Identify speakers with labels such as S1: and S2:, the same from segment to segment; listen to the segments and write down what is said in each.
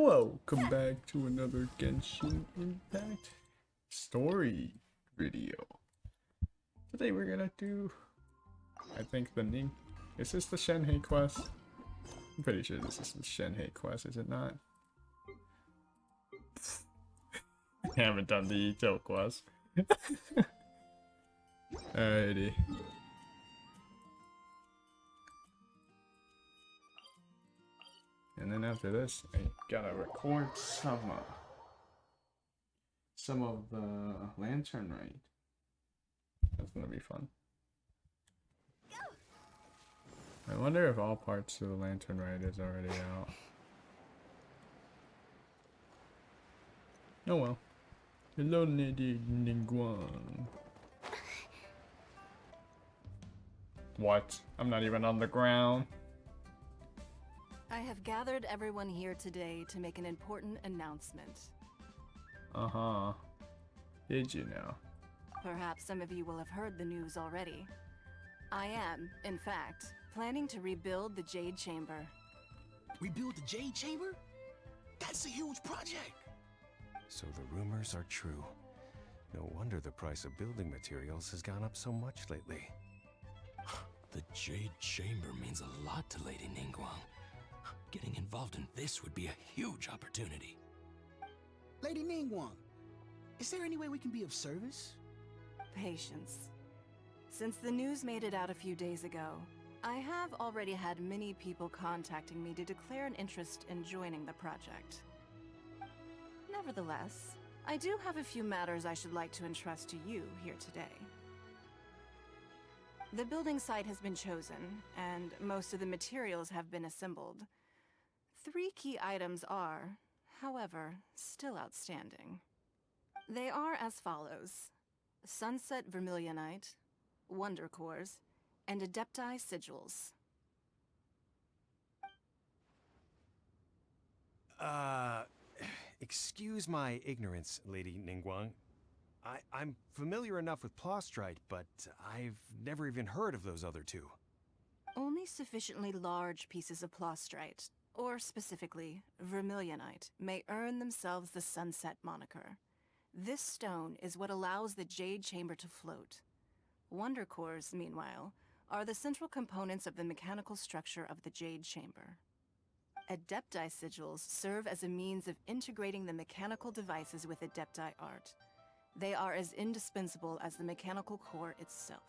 S1: Welcome back to another Genshin Impact story video. Today we're gonna do, I think is this the Shenhe quest? I'm pretty sure this is the Shenhe quest, is it not? I haven't done the Ito quest. Alrighty. And then after this, I gotta record some of the lantern rite. That's gonna be fun. I wonder if all parts of the lantern rite is already out. Oh well. Hello, Lady Ningguang. What? I'm not even on the ground.
S2: I have gathered everyone here today to make an important announcement.
S1: Uh-huh. Did you know?
S2: Perhaps some of you will have heard the news already. I am, in fact, planning to rebuild the Jade Chamber.
S3: Rebuild the Jade Chamber? That's a huge project!
S4: So the rumors are true. No wonder the price of building materials has gone up so much lately.
S3: The Jade Chamber means a lot to Lady Ningguang. Getting involved in this would be a huge opportunity.
S5: Lady Ningguang, is there any way we can be of service?
S2: Patience. Since the news made it out a few days ago, I have already had many people contacting me to declare an interest in joining the project. Nevertheless, I do have a few matters I should like to entrust to you here today. The building site has been chosen, and most of the materials have been assembled. 3 key items are, however, still outstanding. They are as follows: Sunset Vermilionite, Wonder Cores, and Adepti Sigils.
S4: Excuse my ignorance, Lady Ningguang. I'm familiar enough with Plostrite, but I've never even heard of those other two.
S2: Only sufficiently large pieces of Plostrite, or specifically, Vermilionite, may earn themselves the Sunset moniker. This stone is what allows the Jade Chamber to float. Wonder Cores, meanwhile, are the central components of the mechanical structure of the Jade Chamber. Adepti Sigils serve as a means of integrating the mechanical devices with Adepti art. They are as indispensable as the mechanical core itself.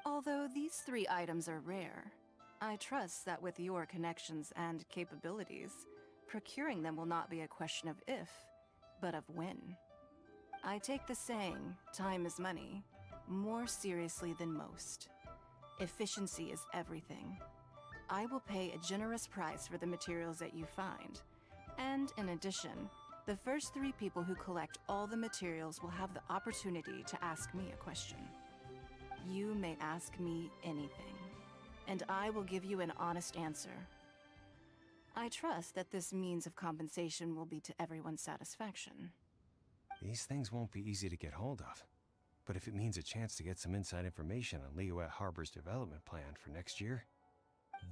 S2: Although these 3 items are rare, I trust that with your connections and capabilities, procuring them will not be a question of if, but of when. I take the saying, time is money, more seriously than most. Efficiency is everything. I will pay a generous price for the materials that you find, and in addition, the first 3 people who collect all the materials will have the opportunity to ask me a question. You may ask me anything, and I will give you an honest answer. I trust that this means of compensation will be to everyone's satisfaction.
S4: These things won't be easy to get hold of. But if it means a chance to get some inside information on Liyue Harbor's development plan for next year...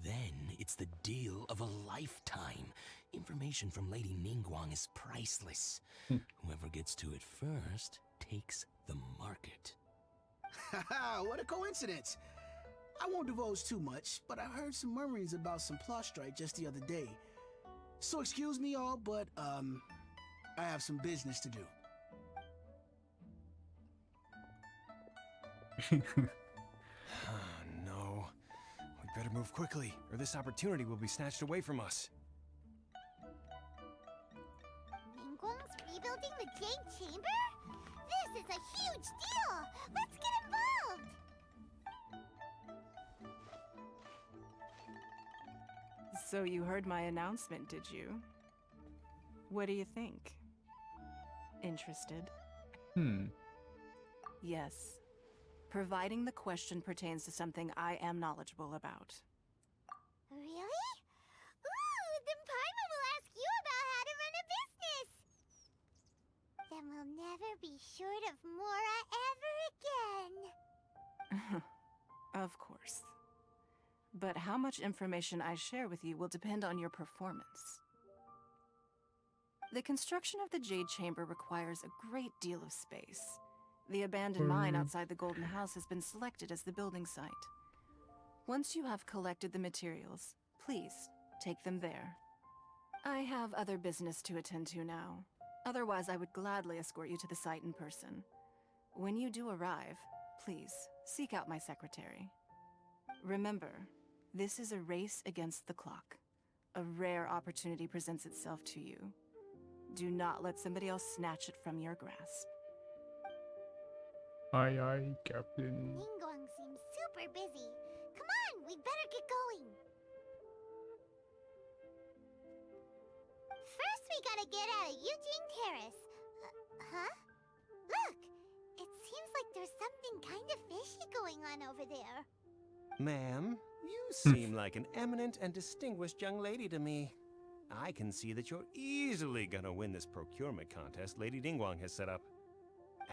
S3: Then it's the deal of a lifetime. Information from Lady Ningguang is priceless. Whoever gets to it first takes the market.
S5: Haha, what a coincidence! I won't divulge too much, but I heard some murmurings about some Plostrite just the other day. So excuse me all, but I have some business to do.
S4: No. We better move quickly, or this opportunity will be snatched away from us.
S6: Ningguang's rebuilding the Jade Chamber? This is a huge deal! Let's get involved!
S2: So you heard my announcement, did you? What do you think? Interested? Yes. Providing the question pertains to something I am knowledgeable about.
S6: Really? Ooh, then Paimon will ask you about how to run a business! Then we'll never be short of Mora ever again!
S2: Of course. But how much information I share with you will depend on your performance. The construction of the Jade Chamber requires a great deal of space. The abandoned mine outside the Golden House has been selected as the building site. Once you have collected the materials, please take them there. I have other business to attend to now. Otherwise, I would gladly escort you to the site in person. When you do arrive, please seek out my secretary. Remember, this is a race against the clock. A rare opportunity presents itself to you. Do not let somebody else snatch it from your grasp.
S1: Aye, aye, Captain.
S6: Ningguang seems super busy. Come on, we'd better get going. First, we gotta get out of Eugene Terrace. Huh? Look! It seems like there's something kind of fishy going on over there.
S4: Ma'am, you seem like an eminent and distinguished young lady to me. I can see that you're easily gonna win this procurement contest Lady Ningguang has set up.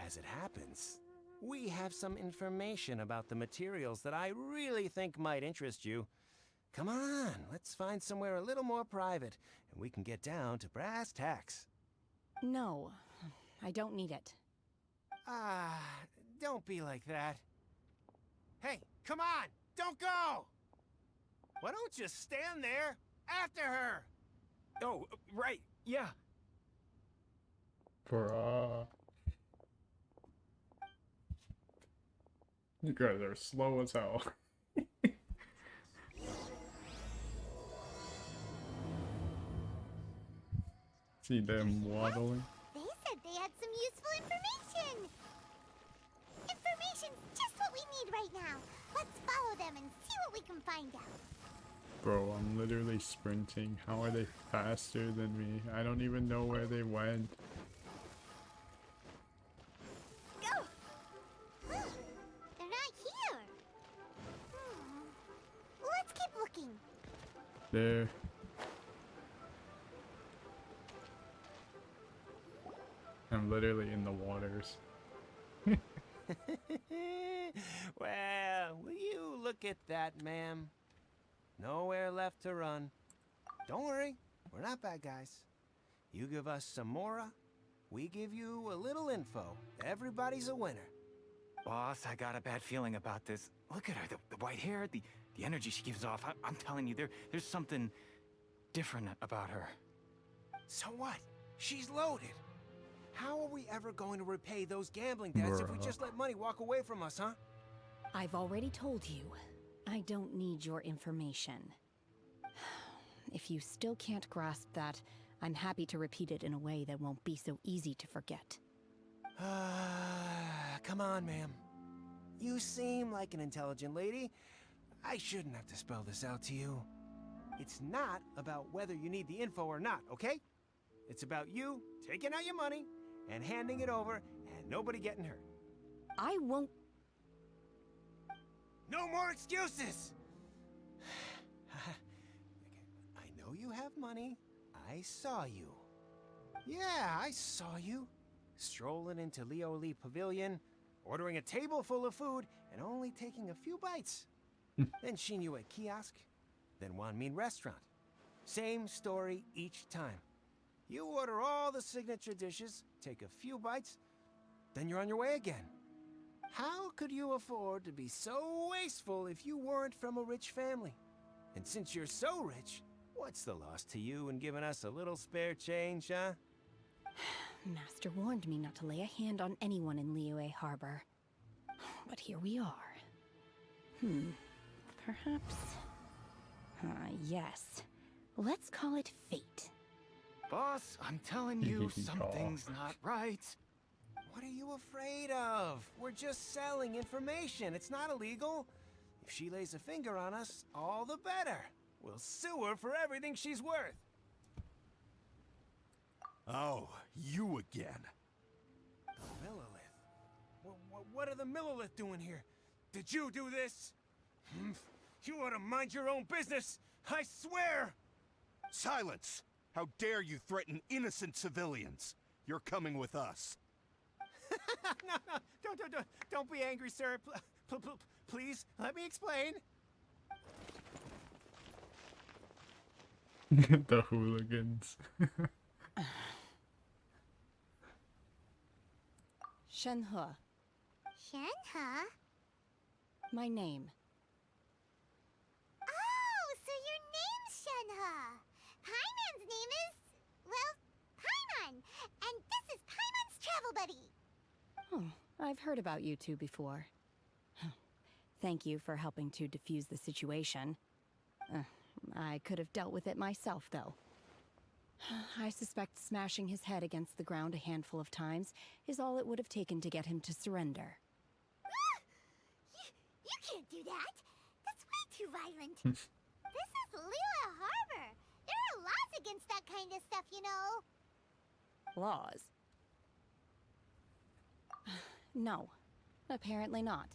S4: As it happens, we have some information about the materials that I really think might interest you. Come on, let's find somewhere a little more private, and we can get down to brass tacks.
S7: No, I don't need it.
S4: Ah, don't be like that. Hey, come on! Don't go! Why don't you stand there after her?
S8: Oh, right, yeah.
S1: Bruh. You guys are slow as hell. See them waddling.
S6: They said they had some useful information. Information's just what we need right now. Let's follow them and see what we can find out.
S1: Bro, I'm literally sprinting. How are they faster than me? I don't even know where they went.
S6: Go! They're not here. Let's keep looking.
S1: There. I'm literally in the waters.
S4: Well, will you look at that, ma'am? Nowhere left to run. Don't worry, we're not bad guys. You give us some mora, we give you a little info. Everybody's a winner.
S8: Boss, I got a bad feeling about this. Look at her, the white hair, the energy she gives off. I'm telling you, there's something different about her.
S4: So what? She's loaded. How are we ever going to repay those gambling debts if we just let money walk away from us, huh?
S7: I've already told you, I don't need your information. If you still can't grasp that, I'm happy to repeat it in a way that won't be so easy to forget.
S4: Come on, ma'am. You seem like an intelligent lady. I shouldn't have to spell this out to you. It's not about whether you need the info or not, okay? It's about you taking out your money and handing it over and nobody getting hurt.
S7: I won't.
S4: No more excuses! I know you have money. I saw you. Yeah, I saw you. Strolling into Leo Lee Pavilion, ordering a table full of food, and only taking a few bites. Then Shenhe kiosk, then Wanmin restaurant. Same story each time. You order all the signature dishes, take a few bites, then you're on your way again. How could you afford to be so wasteful if you weren't from a rich family? And since you're so rich, what's the loss to you in giving us a little spare change, huh?
S7: Master warned me not to lay a hand on anyone in Liyue Harbor. But here we are. Perhaps... yes. Let's call it fate.
S8: Boss, I'm telling you, something's not right.
S4: What are you afraid of? We're just selling information. It's not illegal. If she lays a finger on us, all the better. We'll sue her for everything she's worth.
S9: Oh, you again.
S4: The Millilith. What are the Millilith doing here? Did you do this? You ought to mind your own business. I swear!
S9: Silence! How dare you threaten innocent civilians? You're coming with us.
S4: No, don't be angry, sir. Please, let me explain.
S1: The hooligans.
S7: Shenhe,
S6: Shenhe?
S7: my name.
S6: Oh, so your name's Shenhe. Paimon's name is, well, Paimon. And this is Paimon's travel buddy.
S7: Oh, I've heard about you two before. Thank you for helping to defuse the situation. I could have dealt with it myself, though. I suspect smashing his head against the ground a handful of times is all it would have taken to get him to surrender.
S6: You can't do that. That's way too violent. This is Liyue Harbor. There are laws against that kind of stuff, you know.
S7: Laws? No, apparently not.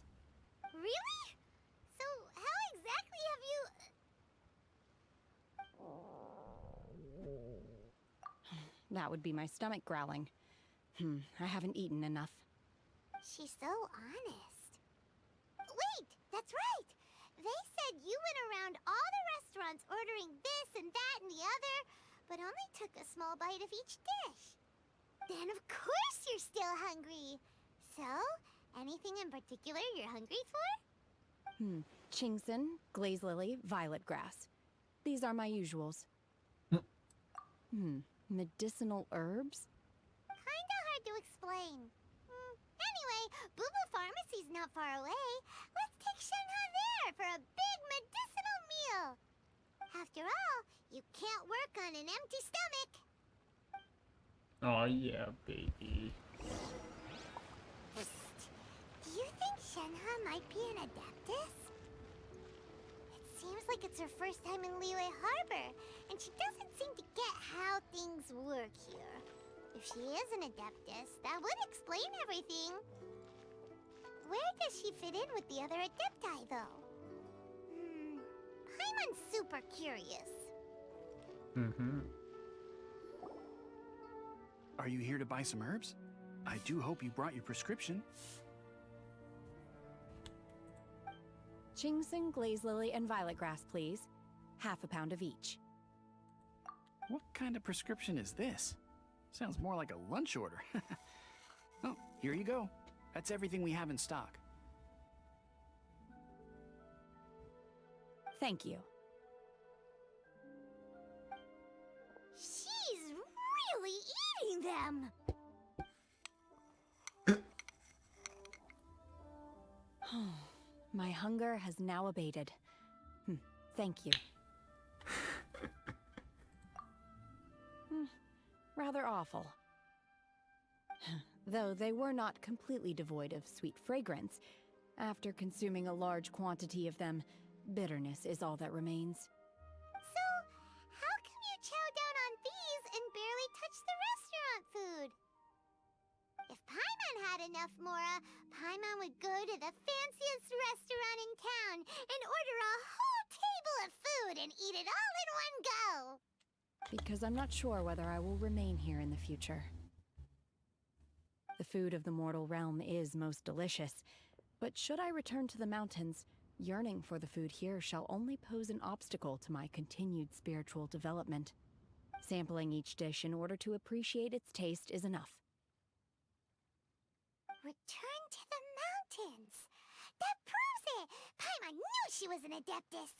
S6: Really? So how exactly have you...
S7: That would be my stomach growling. I haven't eaten enough.
S6: She's so honest. Wait, that's right. They said you went around all the restaurants ordering this and that and the other, but only took a small bite of each dish. Then of course you're still hungry. So, anything in particular you're hungry for?
S7: Chingson, glaze lily, violet grass. These are my usuals. Medicinal herbs?
S6: Kinda hard to explain. Anyway, Boo Boo Pharmacy's not far away. Let's take Shenhe there for a big medicinal meal. After all, you can't work on an empty stomach.
S1: Oh yeah, baby.
S6: Do you think Shenhe might be an adeptus? It seems like it's her first time in Liyue Harbor, and she doesn't seem to get how things work here. If she is an adeptus, that would explain everything. Where does she fit in with the other adepti, though? Paimon's super curious.
S10: Are you here to buy some herbs? I do hope you brought your prescription.
S7: Chingson, glaze lily, and violet grass, please. Half a pound of each.
S10: What kind of prescription is this? Sounds more like a lunch order. Oh, here you go. That's everything we have in stock.
S7: Thank you.
S6: She's really eating them!
S7: My hunger has now abated. Thank you. Rather awful. Though they were not completely devoid of sweet fragrance, after consuming a large quantity of them, bitterness is all that remains.
S6: So, how come you chow down on these and barely touch the restaurant food? If Paimon had enough mora, Paimon would go to the fanciest restaurant in town and order a whole table of food and eat it all in one go!
S7: Because I'm not sure whether I will remain here in the future. The food of the mortal realm is most delicious, but should I return to the mountains, yearning for the food here shall only pose an obstacle to my continued spiritual development. Sampling each dish in order to appreciate its taste is enough.
S6: Return to the mountains! That proves it! Paimon knew she was an adeptus!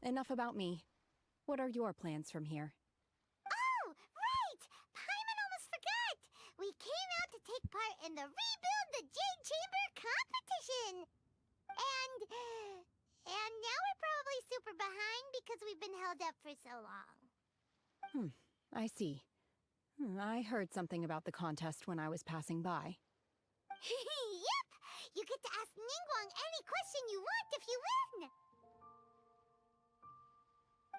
S7: Enough about me. What are your plans from here?
S6: Oh, right! Paimon almost forgot! We came out to take part in the Rebuild the Jade Chamber competition! And now we're probably super behind because we've been held up for so long.
S7: I see. I heard something about the contest when I was passing by.
S6: Yep! You get to ask Ningguang any question you want if you win!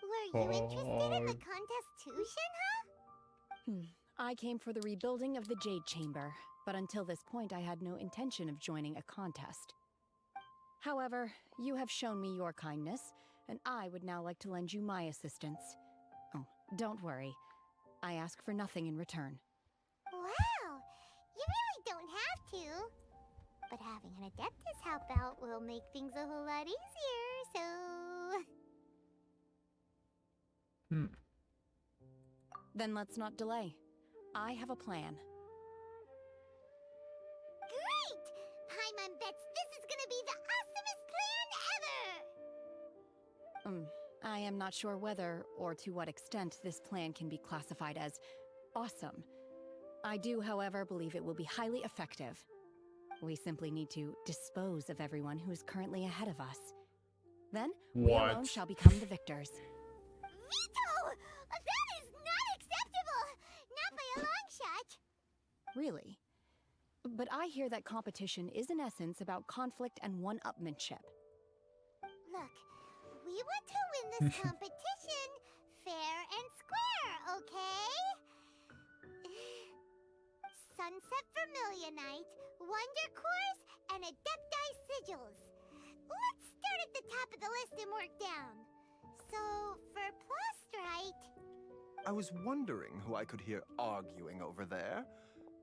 S6: Were you interested in the contest too, Shenhe?
S7: I came for the rebuilding of the Jade Chamber, but until this point I had no intention of joining a contest. However, you have shown me your kindness, and I would now like to lend you my assistance. Oh, don't worry. I ask for nothing in return.
S6: Wow! You really don't have to. But having an Adeptus help out will make things a whole lot easier, so...
S7: Then let's not delay. I have a plan.
S6: Great! Paimon bets this is gonna be the awesomest plan ever!
S7: I am not sure whether or to what extent this plan can be classified as awesome. I do, however, believe it will be highly effective. We simply need to dispose of everyone who is currently ahead of us. Then, we alone
S1: What?
S7: shall become the victors.
S6: Veto! That is not acceptable! Not by a long shot!
S7: Really? But I hear that competition is in essence about conflict and one-upmanship.
S6: Look, we want to win this competition fair and square, okay? Sunset Vermilionite, Wonder Cores, and Adepti Sigils. Let's start at the top of the list and work down. So, for Plostrite...
S11: I was wondering who I could hear arguing over there.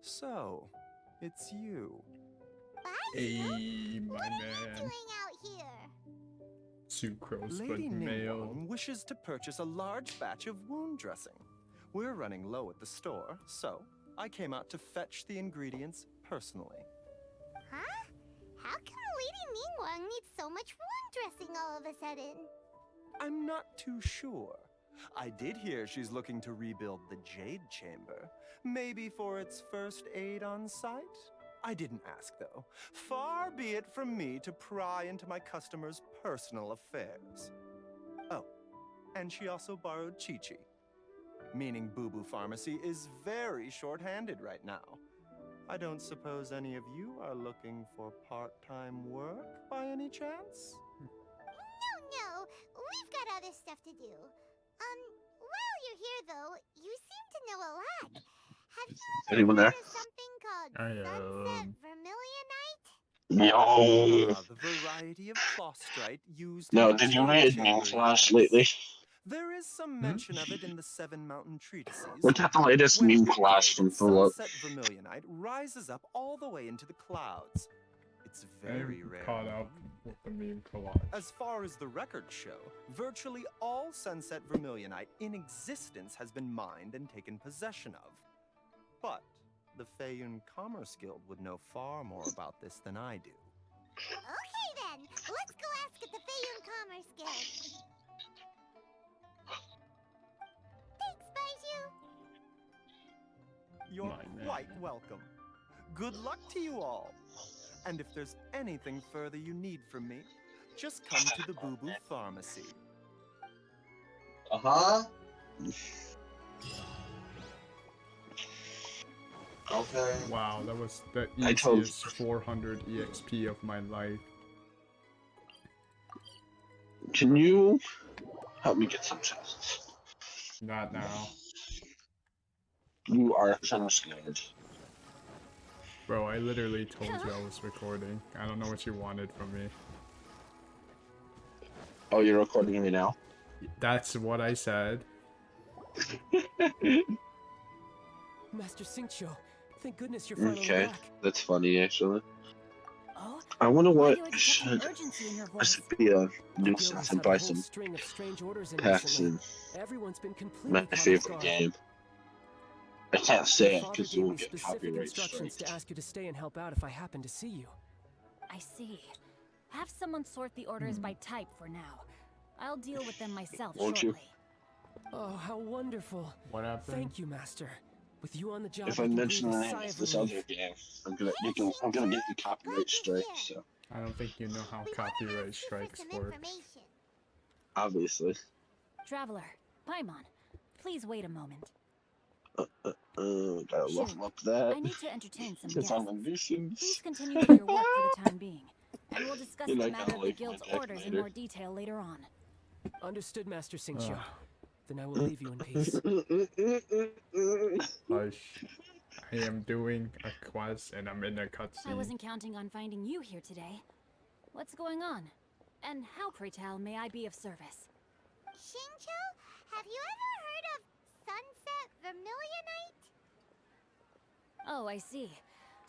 S11: So, it's you.
S1: Hey, my
S6: What are you
S1: man.
S6: doing out here?
S1: Sucrose, but
S11: Lady
S1: male.
S11: Ningguang wishes to purchase a large batch of wound dressing. We're running low at the store, so I came out to fetch the ingredients personally.
S6: Huh? How come Lady Ningguang needs so much wound dressing all of a sudden?
S11: I'm not too sure. I did hear she's looking to rebuild the Jade Chamber. Maybe for its first aid on site? I didn't ask, though. Far be it from me to pry into my customers' personal affairs. Oh, and she also borrowed Chi-Chi. Meaning Boo Boo Pharmacy is very short-handed right now. I don't suppose any of you are looking for part-time work by any chance?
S6: No, we've got other stuff to do. While you're here though, you seem to know a lot. Have you ever
S12: Anyone
S6: heard
S12: there?
S6: of something called
S1: I
S6: Sunset
S1: am.
S6: Vermilionite?
S12: Yo.
S11: The variety of Plostrite used
S12: No,
S11: in
S12: did you
S11: Jade
S12: read
S11: Chamber
S12: Name Flash
S11: effects.
S12: lately?
S11: There is some mention of it in the Seven Mountain Treatises.
S12: What's the latest
S11: When
S12: meme Flash from
S11: activated,
S12: Philip?
S11: Sunset Vermilionite rises up all the way into the clouds. It's very
S1: I'm
S11: rare.
S1: caught up with the meme collage.
S11: As far as the records show, virtually all Sunset Vermilionite in existence has been mined and taken possession of. But the Feiyun Commerce Guild would know far more about this than I do.
S6: Okay then, let's go ask at the Feiyun Commerce Guild. Thanks, Baiju.
S11: You're
S1: My man.
S11: quite welcome. Good luck to you all. And if there's anything further you need from me, just come to the Boo Boo Pharmacy.
S12: Uh-huh. Okay.
S1: Wow, that was the
S12: I told-
S1: easiest 400 EXP of my life.
S12: Can you help me get some chests?
S1: Not now.
S12: You are kind of scared.
S1: Bro, I literally told you I was recording. I don't know what you wanted from me.
S12: Oh, you're recording me now?
S1: That's what I said.
S13: Master Xingqiu, thank goodness you're finally
S12: Okay,
S13: back.
S12: that's funny actually.
S7: Oh?
S12: I wonder
S7: Why
S12: what
S7: do I detect
S12: should
S7: urgency in your
S12: I
S7: voice?
S12: should be a
S13: The guild
S12: nuisance
S13: has
S12: and
S13: had a
S12: buy
S13: whole
S12: some
S13: string of strange orders in
S12: packs
S13: recently.
S12: in
S13: Everyone's been completely
S12: my
S13: caught off
S12: favorite
S13: guard.
S12: game. I can't
S13: Your
S12: say it
S13: father
S12: because
S13: gave
S12: we'll
S13: me
S12: get
S13: specific
S12: copyright
S13: instructions to
S12: strikes.
S13: ask you to stay and help out if I happen to see you.
S14: I see. Have someone sort the orders by type for now. I'll deal with them myself
S12: Won't you?
S14: shortly.
S13: Oh, how wonderful.
S1: What happened?
S13: Thank you, Master. With you on the job,
S12: If
S13: I
S12: I
S13: can
S12: mention
S13: breathe
S12: the
S13: a
S12: name
S13: sigh
S12: of
S13: of
S12: this
S13: relief.
S12: other game, I'm gonna get the copyright strike. So
S1: I don't think you know how
S6: We wanna
S1: copyright
S6: ask you for
S1: strikes
S6: some
S1: work.
S6: information.
S12: obviously,
S14: Traveler, Paimon, please wait a moment.
S12: gotta
S14: Shun,
S12: level up that
S14: I need to entertain some
S12: because
S14: guests.
S12: I'm a nuisance.
S14: Please continue with your work for the time being, and we'll discuss
S12: You're
S14: the
S12: not
S14: matter
S12: gonna
S14: of the
S12: like my
S14: guild's
S12: deck
S14: orders in
S12: later.
S14: more detail later on.
S13: Understood, Master Xingqiu.
S1: Ugh.
S13: Then I will leave you in peace.
S1: Hush. I am doing a quest and I'm in a
S14: I
S1: cutscene.
S14: wasn't counting on finding you here today. What's going on? And how, pray tell, may I be of service?
S6: Xingqiu, have you ever heard of Sunset Vermilionite?
S14: Oh, I see.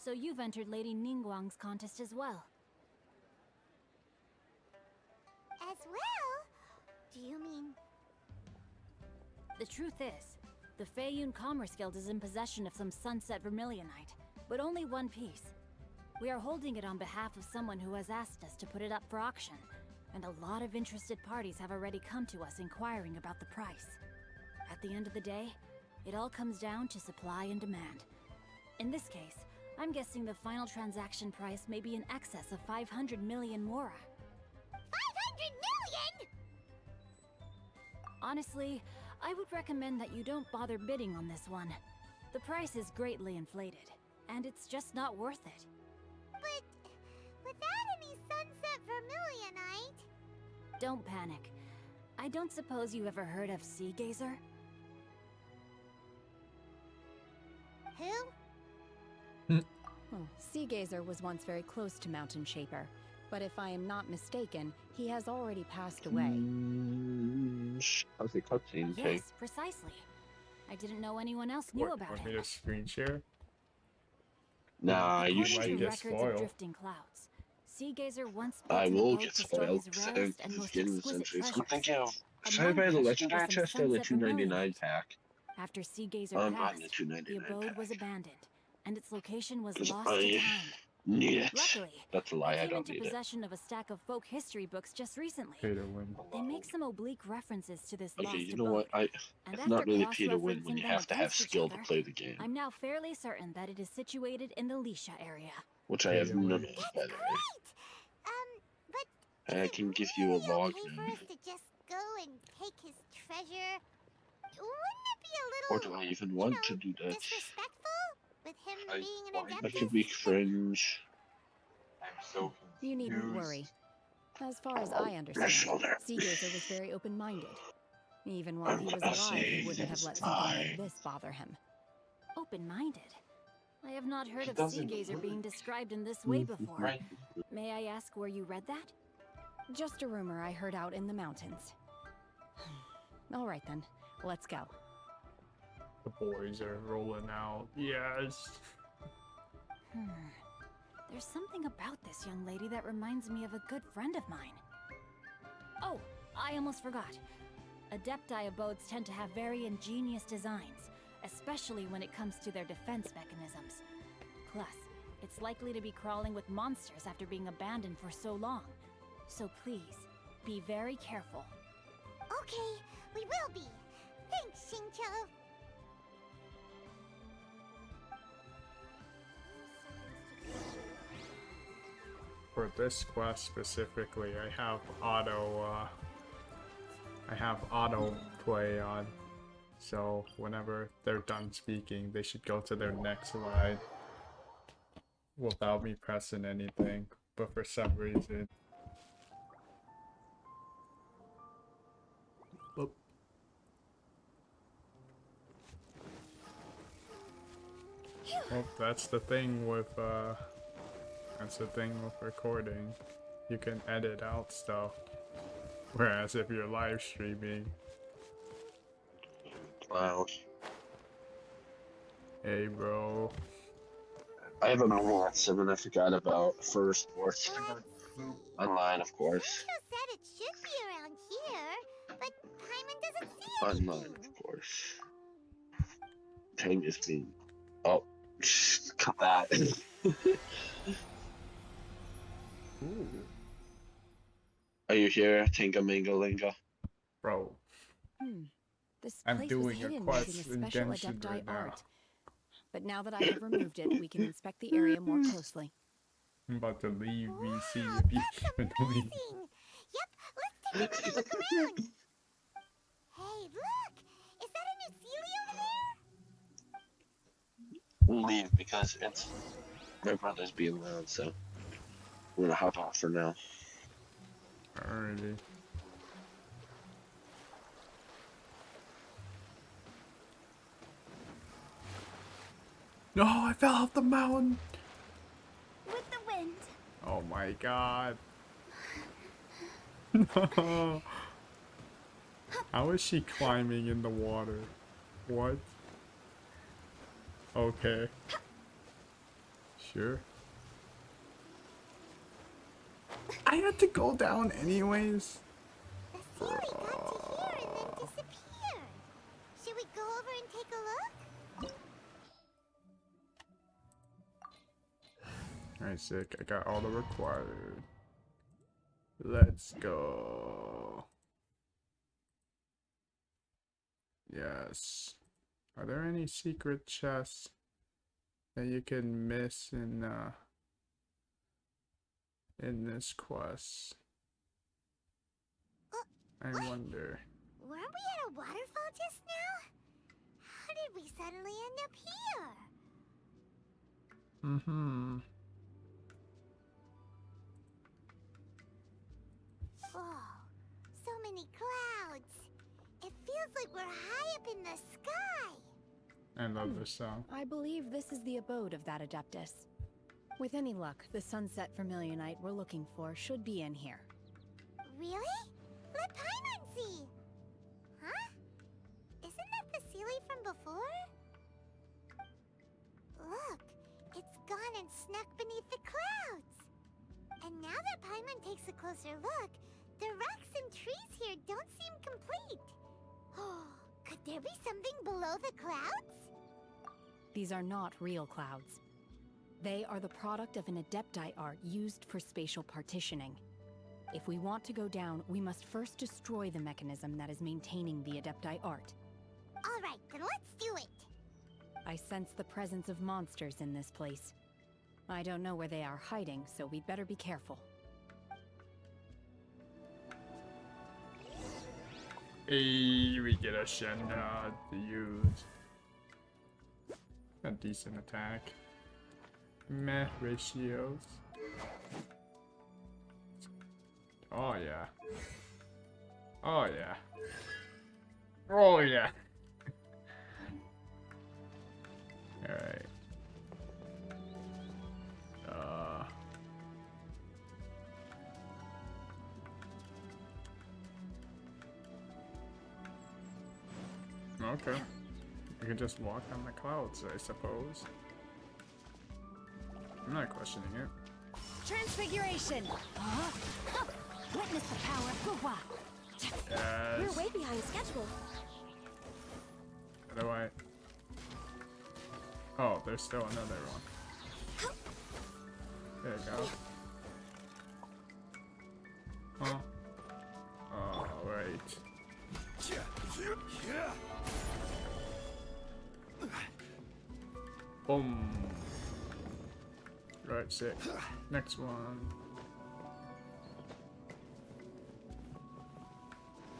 S14: So you've entered Lady Ningguang's contest as well.
S6: As well? Do you mean...
S14: The truth is, The Feiyun Commerce Guild is in possession of some sunset vermilionite, but only one piece. We are holding it on behalf of someone who has asked us to put it up for auction, and a lot of interested parties have already come to us inquiring about the price. At the end of the day, it all comes down to supply and demand. In this case, I'm guessing the final transaction price may be in excess of 500 million mora.
S6: 500 million?!
S14: Honestly, I would recommend that you don't bother bidding on this one. The price is greatly inflated, and it's just not worth it.
S6: But without any sunset vermilionite...
S14: Don't panic. I don't suppose you ever heard of Sea Gazer?
S6: Who?
S7: Oh, Sea Gazer was once very close to Mountain Shaper, but if I am not mistaken, he has already passed away.
S12: How's the cutscene take?
S14: Yes, precisely. I didn't know anyone else knew about
S1: Want
S14: him.
S1: me to screen share?
S12: Nah, you
S14: According to
S12: should.
S1: get
S14: records of
S1: spoiled.
S14: drifting clouds, Sea Gazer once
S12: I
S14: built a
S12: will
S14: boat
S12: get
S14: to store
S12: spoiled.
S14: his rarest and most exquisite treasures.
S12: I'm thinking of. Should I
S14: Among
S12: buy the
S14: them
S12: legendary
S14: was some
S12: chest or the
S14: sunset
S12: $2.99
S14: vermilionite.
S12: pack?
S14: After Sea Gazer
S12: I'm
S14: passed,
S12: buying the $2.99
S14: the abode
S12: pack.
S14: was abandoned, and its location was
S12: 'Cause
S14: lost to
S12: I
S14: time.
S12: need it.
S14: Luckily,
S12: That's a
S14: I
S12: lie. I
S14: came
S12: don't
S14: into
S12: need it.
S14: possession of a stack of folk history books just recently.
S1: Pay to win.
S14: They make some oblique references to this
S12: Okay,
S14: lost
S12: you know what?
S14: abode.
S12: It's
S14: And
S12: not
S14: after
S12: really pay to win
S14: cross-referencing
S12: when you
S14: them
S12: have to have
S14: against each
S12: skill to
S14: other,
S12: play the game,
S14: I'm now fairly certain that it is situated in the Lisha area.
S12: which I
S1: Pay
S12: have
S1: to
S12: none
S1: win.
S12: of, by the way.
S6: But
S12: I can give you a
S6: really
S12: log
S6: okay for
S12: now.
S6: us to just go and take his treasure? Wouldn't it be a
S12: Or
S6: little,
S12: do I even want to do that?
S6: disrespectful? With him being an
S12: I
S6: adeptus?
S12: could be cringe.
S9: I'm so
S7: You needn't
S9: confused.
S7: worry. As far as I
S12: My
S7: understand,
S12: shoulder.
S7: Sea Gazer was very open-minded. Even while he was
S12: gonna
S7: alive, he
S12: say
S7: wouldn't have
S12: this
S7: let something like
S12: time.
S7: this bother him.
S14: Open-minded? I have not heard
S9: He
S14: of Sea
S9: doesn't
S14: Gazer being
S9: work.
S14: described in this way before.
S9: Right.
S14: May I ask where you read that?
S7: Just a rumor I heard out in the mountains. All right then, let's go.
S1: The boys are rolling out. Yes.
S14: There's something about this young lady that reminds me of a good friend of mine. Oh, I almost forgot. Adepti abodes tend to have very ingenious designs, especially when it comes to their defense mechanisms. Plus, it's likely to be crawling with monsters after being abandoned for so long. So please, be very careful.
S6: Okay, we will be. Thanks, Xingqiu.
S1: For this quest specifically, I have auto play on. So whenever they're done speaking, they should go to their next line without me pressing anything. But for some reason, oop. Well, that's the thing with recording. You can edit out stuff. Whereas if you're live streaming,
S12: Wow.
S1: hey bro.
S12: I have a normal at 7 I forgot about first fourth. Online, of course.
S6: Xingqiu said it should be around here, but Paimon doesn't see anything.
S12: Online, of course. Tang is being. Oh, cut that.
S1: Ooh.
S12: Are you here, Tinga Minga Linga?
S1: Bro,
S7: This
S1: I'm
S7: place
S1: doing
S7: was
S1: a
S7: hidden
S1: quest
S7: using a
S1: in
S7: special
S1: Genshin
S7: adepti
S1: right now.
S7: art. But now that I have removed it, we can inspect the area more closely.
S1: I'm about to leave VC
S6: Wow,
S1: if you
S6: that's
S1: even leave.
S6: amazing. Yep, let's take another look around. Hey, look! Is that a new Celia over there?
S12: We'll leave because it's my brother's being loud, so we're gonna hop off for now.
S1: Alrighty. No, I fell off the mountain.
S6: With the wind.
S1: Oh my god. No. How is she climbing in the water? What? Okay. Sure. I had to go down anyways.
S6: The Celia got to here and then disappeared. Should we go over and take a
S1: Alright, sick. I got all the required. Let's go. Yes. Are there any secret chests that you can miss in this quest? I wonder.
S6: Weren't we at a waterfall just now? How did we suddenly end up here? Oh, so many clouds. It feels like we're high up in the sky.
S1: I love this song.
S7: I believe this is the abode of that Adeptus. With any luck, the Sunset Vermilionite we're looking for should be in here.
S6: Really? Let Paimon see. Huh? Isn't that the Sealy from before? Look, it's gone and snuck beneath the clouds. And now that Paimon takes a closer look, the rocks and trees here don't seem complete. Oh, could there be something below the clouds?
S7: These are not real clouds. They are the product of an Adepti art used for spatial partitioning. If we want to go down, we must first destroy the mechanism that is maintaining the Adepti art.
S6: All right, then let's do it.
S7: I sense the presence of monsters in this place. I don't know where they are hiding, so we'd better be careful.
S1: Hey, we get a Shenhe to use. A decent attack. Meh ratios. Oh yeah. Oh yeah. Oh yeah. Alright. Okay. You can just walk on the clouds, I suppose. I'm not questioning it.
S14: Transfiguration! Witness the power of Guhua!
S1: Yes.
S14: We're way behind schedule.
S1: How do I... Oh, there's still another one. There you go. Huh? Alright. Boom. Right, sick. Next one.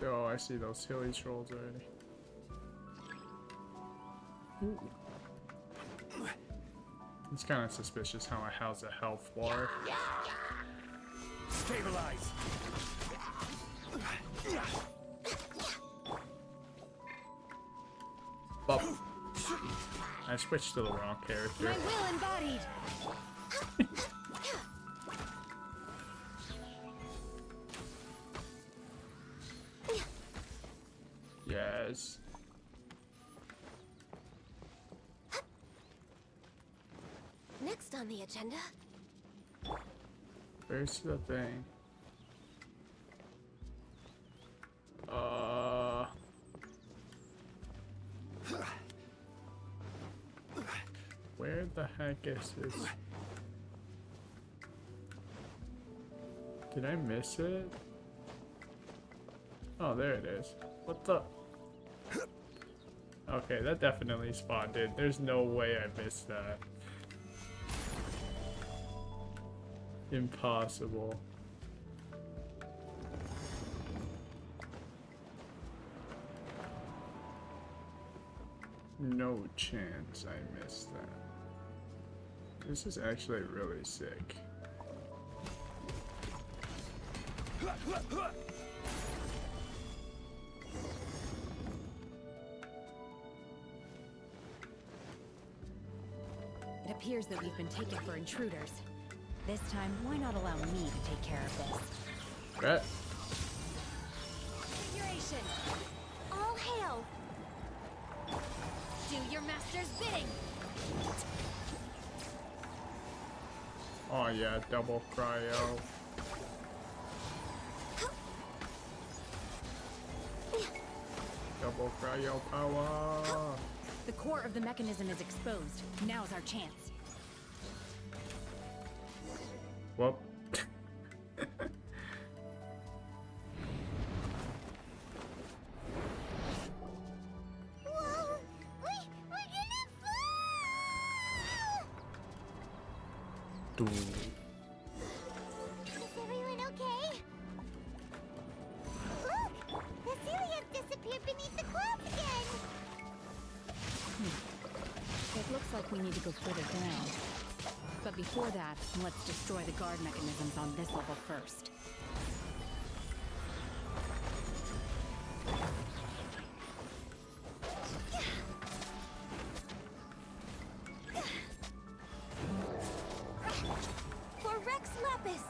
S1: Oh, I see those hilly trolls already. Ooh. It's kind of suspicious how I house a health bar.
S9: Stabilize.
S1: Bop. I switched to the wrong character.
S14: My will embodied!
S1: Yes.
S14: Next on the agenda.
S1: Where's the thing? Where the heck is this? Did I miss it? Oh, there it is. What the? Okay, that definitely spawned in. There's no way I missed that. Impossible. No chance I missed that. This is actually really sick.
S7: It appears that we've been taken for intruders. This time, why not allow me to take care of this?
S1: Right.
S14: Configuration! All hail! Do your master's bidding!
S1: Oh yeah, double cryo. Double cryo power.
S7: The core of the mechanism is exposed. Now's our chance.
S1: Whoop.
S6: Whoa! We're gonna fall!
S1: Dude.
S6: Is everyone okay? Look! The Celia's disappeared beneath the clouds again!
S7: It looks like we need to go further down. But before that, let's destroy the guard mechanisms on this level first.
S6: For Rex Lapis!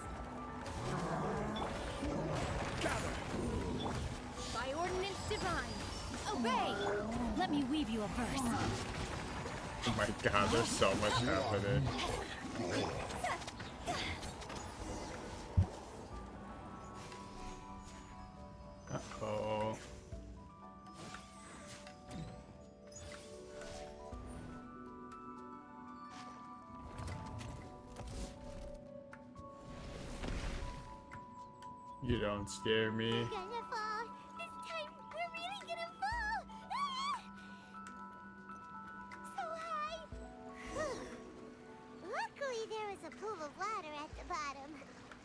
S14: By ordinance divine, obey! Let me weave you a verse.
S1: Oh my god, there's so much happening. Uh-oh. You don't scare me.
S6: We're gonna fall! This time, we're really gonna fall! Ah! So high! Luckily, there was a pool of water at the bottom.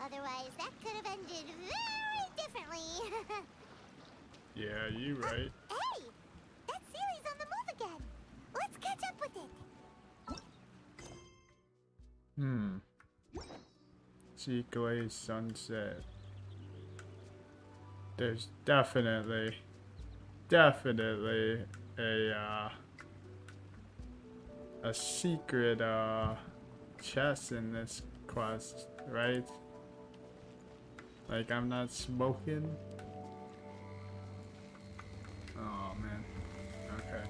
S6: Otherwise, that could have ended very differently.
S1: Yeah, you right.
S6: Hey! That Sealy's on the move again! Let's catch up with it!
S1: Sea glaze sunset. There's definitely a secret chest in this quest, right? Like I'm not smoking. Oh man. Okay.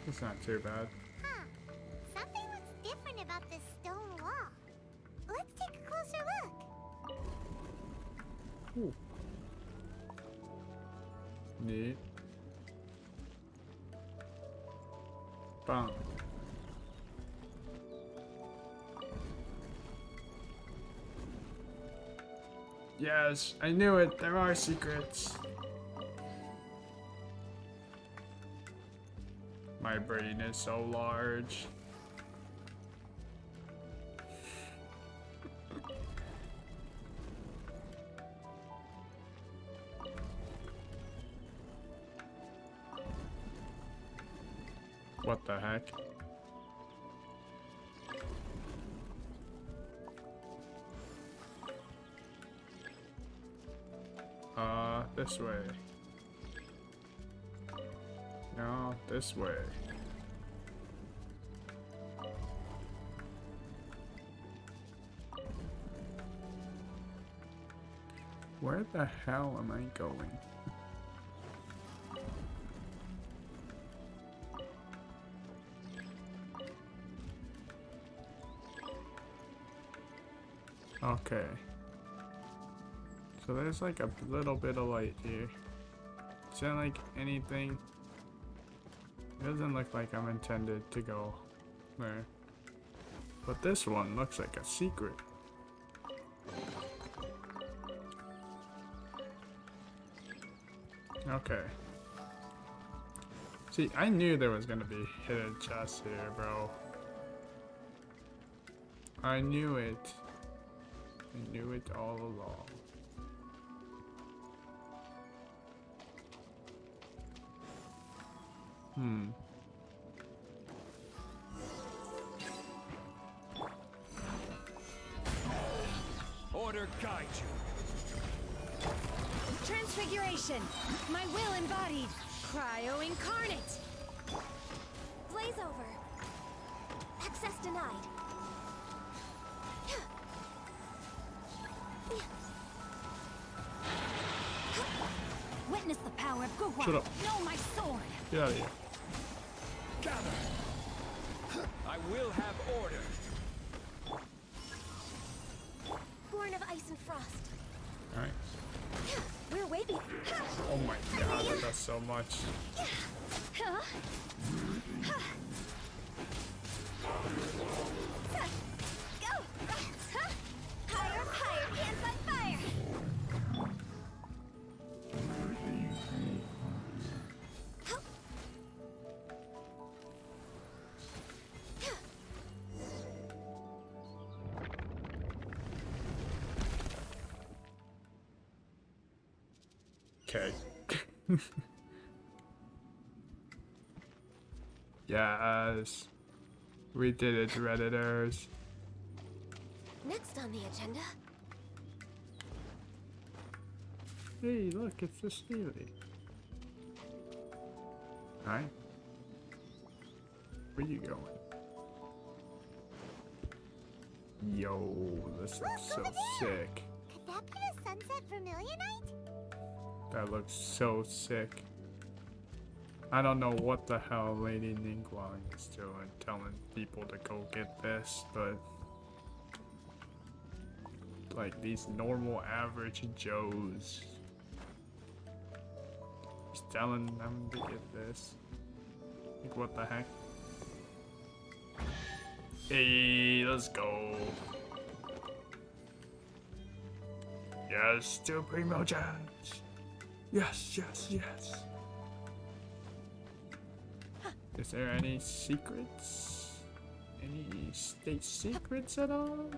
S1: It's not too bad.
S6: Huh. Something looks different about this stone wall. Let's take a closer look.
S1: Ooh. Neat. Bam. Yes, I knew it. There are secrets. My brain is so large. What the heck? This way. No, this way. Where the hell am I going? Okay. So there's like a little bit of light here. Is that like anything? It doesn't look like I'm intended to go there. But this one looks like a secret. Okay. See, I knew there was gonna be hidden chests here, bro. I knew it. I knew it all along.
S9: Order guide you.
S14: Transfiguration! My will embodied! Cryo incarnate!
S6: Blaze over. Access denied.
S14: Witness the power of Guhua!
S1: Shut up.
S14: Know my sword!
S1: Get out of here.
S9: Gather. I will have order.
S6: Born of ice and frost.
S1: Alright.
S6: We're way behind.
S1: Oh my god, that does so much. Okay. Yes. We did it, Redditors.
S6: Next on the agenda.
S1: Hey, look, it's the Steely. Hi. Where you going? Yo, this looks so sick.
S6: Could that be the Sunset Vermilionite?
S1: That looks so sick. I don't know what the hell Lady Ningguang is doing, telling people to go get this, but like these normal average Joes, she's telling them to get this. Like, what the heck? Hey, let's go. Yes, two primo chance. Yes, yes, yes. Is there any secrets? Any state secrets at all?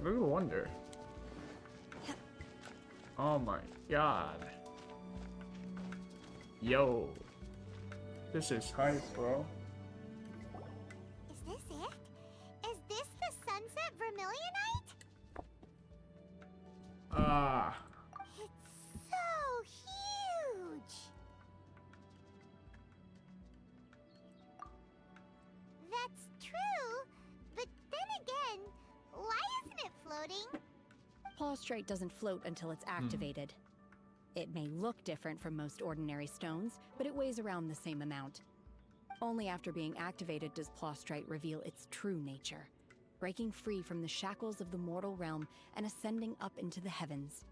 S1: I wonder. Oh my god. Yo. This is hype, bro.
S6: Is this it? Is this the Sunset Vermilionite?
S1: Ah.
S6: It's so huge. That's true, but then again, why isn't it floating?
S7: Plaustrite doesn't float until it's activated. It may look different from most ordinary stones, but it weighs around the same amount. Only after being activated does Plaustrite reveal its true nature, breaking free from the shackles of the mortal realm and ascending up into the heavens.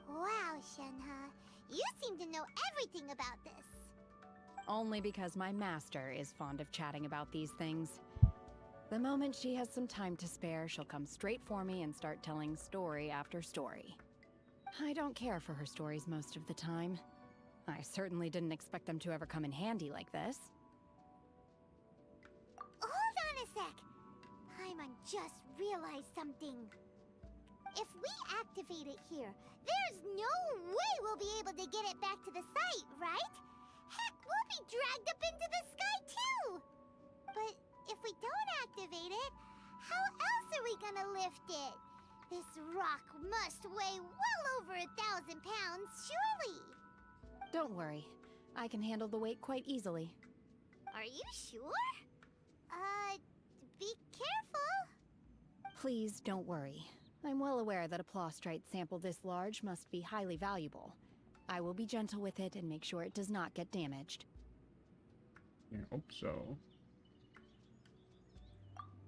S6: Wow, Shenhe, you seem to know everything about this.
S7: Only because my master is fond of chatting about these things. The moment she has some time to spare, she'll come straight for me and start telling story after story. I don't care for her stories most of the time. I certainly didn't expect them to ever come in handy like this.
S6: Hold on a sec. Paimon just realized something. If we activate it here, there's no way we'll be able to get it back to the site, right? Heck, we'll be dragged up into the sky too! But if we don't activate it, how else are we gonna lift it? This rock must weigh well over 1,000 pounds, surely!
S7: Don't worry. I can handle the weight quite easily.
S6: Are you sure? Be careful!
S7: Please don't worry. I'm well aware that a Plaustrite sample this large must be highly valuable. I will be gentle with it and make sure it does not get damaged.
S1: I hope so.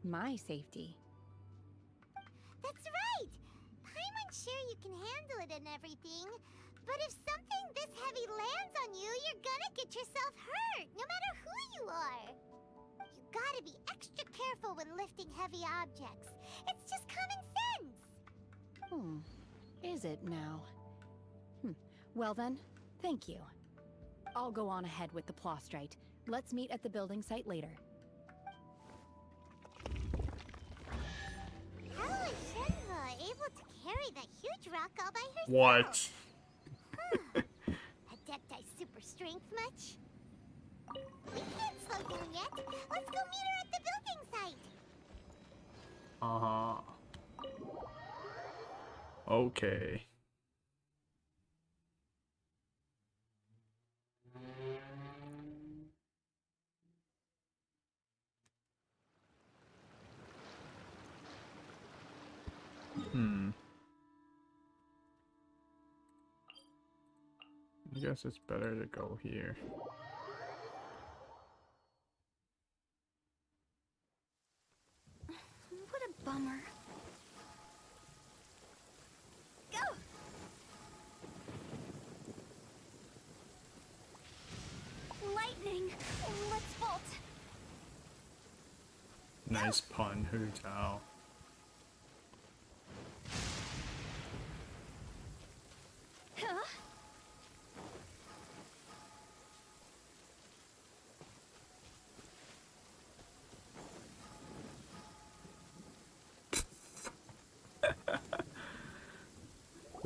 S7: My safety.
S6: That's right! Paimon's sure you can handle it and everything, but if something this heavy lands on you, you're gonna get yourself hurt, no matter who you are. You gotta be extra careful when lifting heavy objects. It's just common sense!
S7: Is it now? Well then, thank you. I'll go on ahead with the Plaustrite. Let's meet at the building site later.
S6: How is Shenhe able to carry that huge rock all by herself?
S1: What?
S6: Adepti super strength much? We can't slow down yet. Let's go meet her at the building site.
S1: Uh-huh. Okay. I guess it's better to go here.
S6: What a bummer. Go! Lightning! Let's bolt!
S1: Nice pun, Hu Tao.
S6: Huh?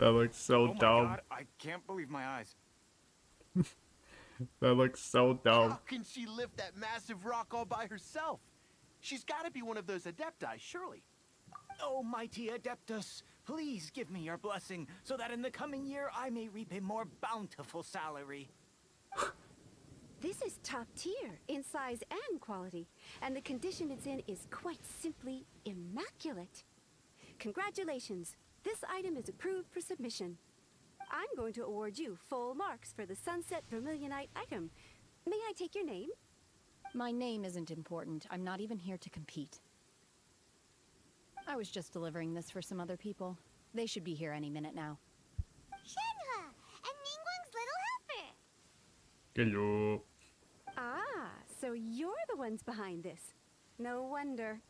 S1: That looks so
S8: Oh my
S1: dumb.
S8: god, I can't believe my eyes.
S1: That looks so dumb.
S9: How can she lift that massive rock all by herself? She's got to be one of those adepti, surely.
S8: Oh, mighty Adeptus, please give me your blessing so that in the coming year I may reap a more bountiful salary.
S15: This is top tier in size and quality, and the condition it's in is quite simply immaculate. Congratulations, this item is approved for submission. I'm going to award you full marks for the Sunset Vermilionite item. May I take your name?
S7: My name isn't important. I'm not even here to compete. I was just delivering this for some other people. They should be here any minute now.
S6: Shenhe, and Ningguang's little helper.
S1: Hello.
S15: Ah, so you're the ones behind this. No wonder.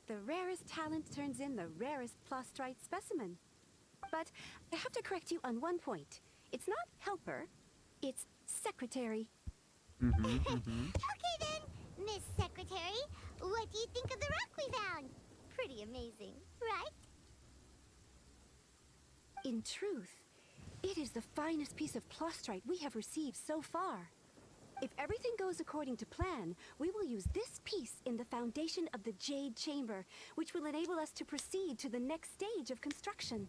S15: The rarest talent turns in the rarest plastrite specimen. But I have to correct you on one point. It's not helper, it's secretary.
S6: Okay then, Miss Secretary, what do you think of the rock we found? Pretty amazing, right?
S15: In truth, it is the finest piece of plastrite we have received so far. If everything goes according to plan, we will use this piece in the foundation of the Jade Chamber, which will enable us to proceed to the next stage of construction.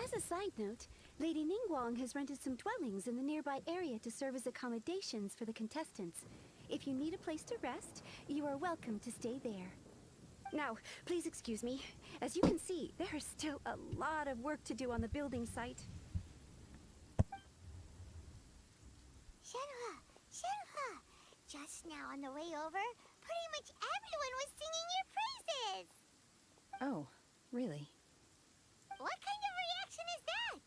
S15: As a side note, Lady Ningguang has rented some dwellings in the nearby area to serve as accommodations for the contestants. If you need a place to rest, you are welcome to stay there. Now, please excuse me. As you can see, there is still a lot of work to do on the building site.
S6: Shenhe, Shenhe, just now on the way over, pretty much everyone was singing your praises.
S7: Oh, really?
S6: What kind of reaction is that?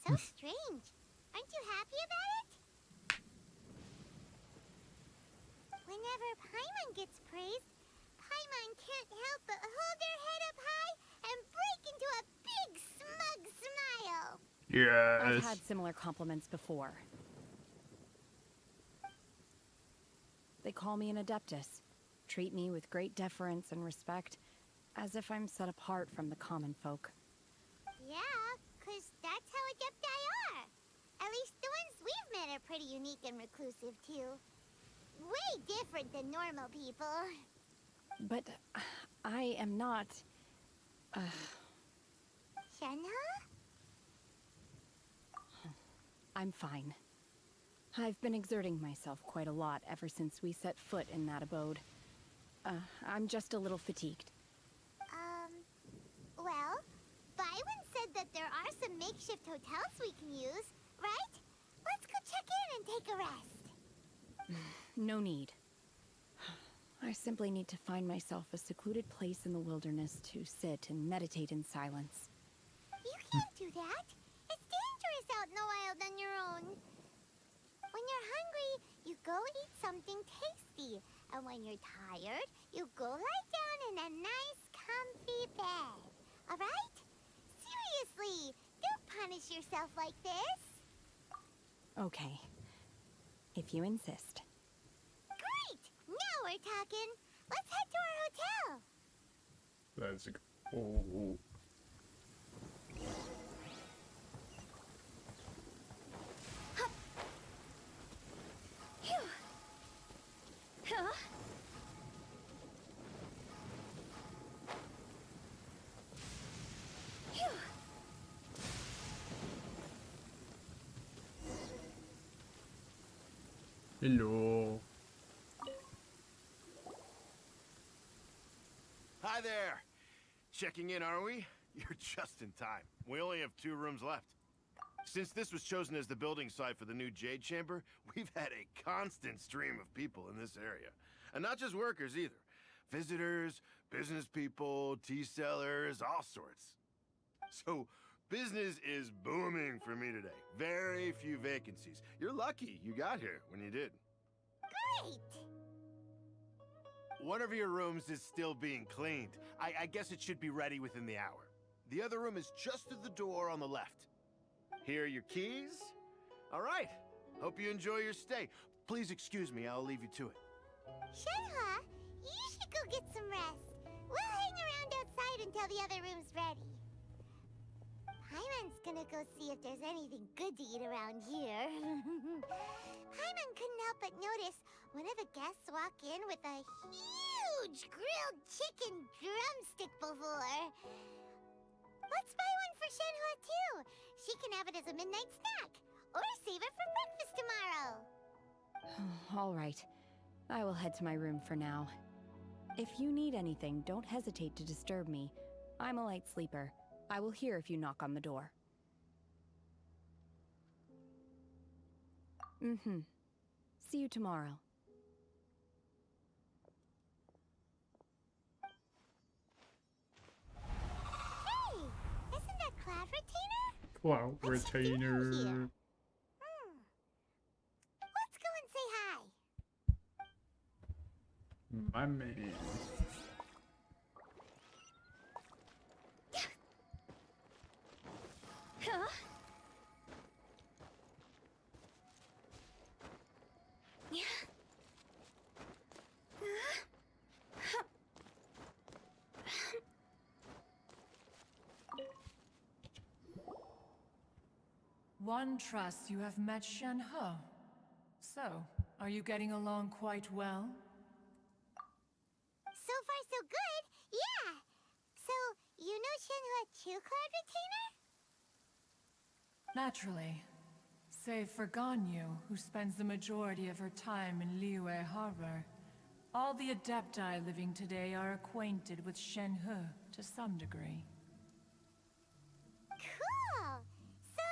S6: So strange. Aren't you happy about it? Whenever Paimon gets praised, Paimon can't help but hold their head up high and break into a big smug smile.
S1: Yes.
S7: I've had similar compliments before. They call me an adeptus, treat me with great deference and respect, as if I'm set apart from the common folk.
S6: Yeah, 'cause that's how adepti are. At least the ones we've met are pretty unique and reclusive, too. Way different than normal people.
S7: But I am not...
S6: Shenhe?
S7: I'm fine. I've been exerting myself quite a lot ever since we set foot in that abode. I'm just a little fatigued.
S6: Well, Byron said that there are some makeshift hotels we can use, right? Let's go check in and take a rest.
S7: No need. I simply need to find myself a secluded place in the wilderness to sit and meditate in silence.
S6: You can't do that. It's dangerous out in the wild on your own. When you're hungry, you go eat something tasty. And when you're tired, you go lie down in a nice, comfy bed. Alright? Seriously, don't punish yourself like this.
S7: Okay. If you insist.
S6: Great! Now we're talking. Let's head to our hotel.
S1: Let's go.
S15: Phew. Huh? Phew.
S1: Hello.
S9: Hi there. Checking in, are we? You're just in time. We only have 2 rooms left. Since this was chosen as the building site for the new Jade Chamber, we've had a constant stream of people in this area. And not just workers either. Visitors, business people, tea sellers, all sorts. So, business is booming for me today. Very few vacancies. You're lucky you got here when you did.
S6: Great!
S9: One of your rooms is still being cleaned. I guess it should be ready within the hour. The other room is just at the door on the left. Here are your keys. All right. Hope you enjoy your stay. Please excuse me, I'll leave you to it.
S6: Shenhe, you should go get some rest. We'll hang around outside until the other room's ready. Paimon's gonna go see if there's anything good to eat around here. Paimon couldn't help but notice one of the guests walk in with a huge grilled chicken drumstick before. Let's buy one for Shenhe too. She can have it as a midnight snack, or save it for breakfast tomorrow.
S7: All right. I will head to my room for now. If you need anything, don't hesitate to disturb me. I'm a light sleeper. I will hear if you knock on the door. See you tomorrow.
S6: Hey! Isn't that Cloud Retainer?
S1: Cloud Retainer.
S6: Let's go and say hi.
S1: My man.
S15: Huh?
S16: One trusts you have met Shenhe. So, are you getting along quite well?
S6: So far, so good. Yeah. So, you know Shenhe too, Cloud Retainer?
S16: Naturally. Save for Ganyu, who spends the majority of her time in Liyue Harbor. All the Adepti living today are acquainted with Shenhe to some degree.
S6: Cool. So,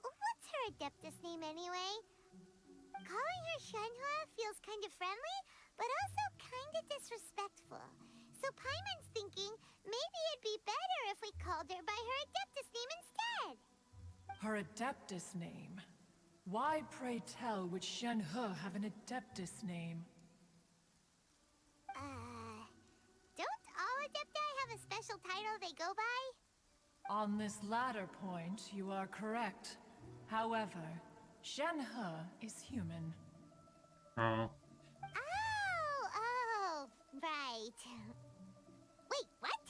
S6: what's her Adeptus name anyway? Calling her Shenhe feels kind of friendly, but also kind of disrespectful. So Paimon's thinking maybe it'd be better if we called her by her Adeptus name instead.
S16: Her Adeptus name? Why, pray tell, would Shenhe have an Adeptus name?
S6: Don't all Adepti have a special title they go by?
S16: On this latter point, you are correct. However, Shenhe is human.
S1: Oh.
S6: Oh, right. Wait, what?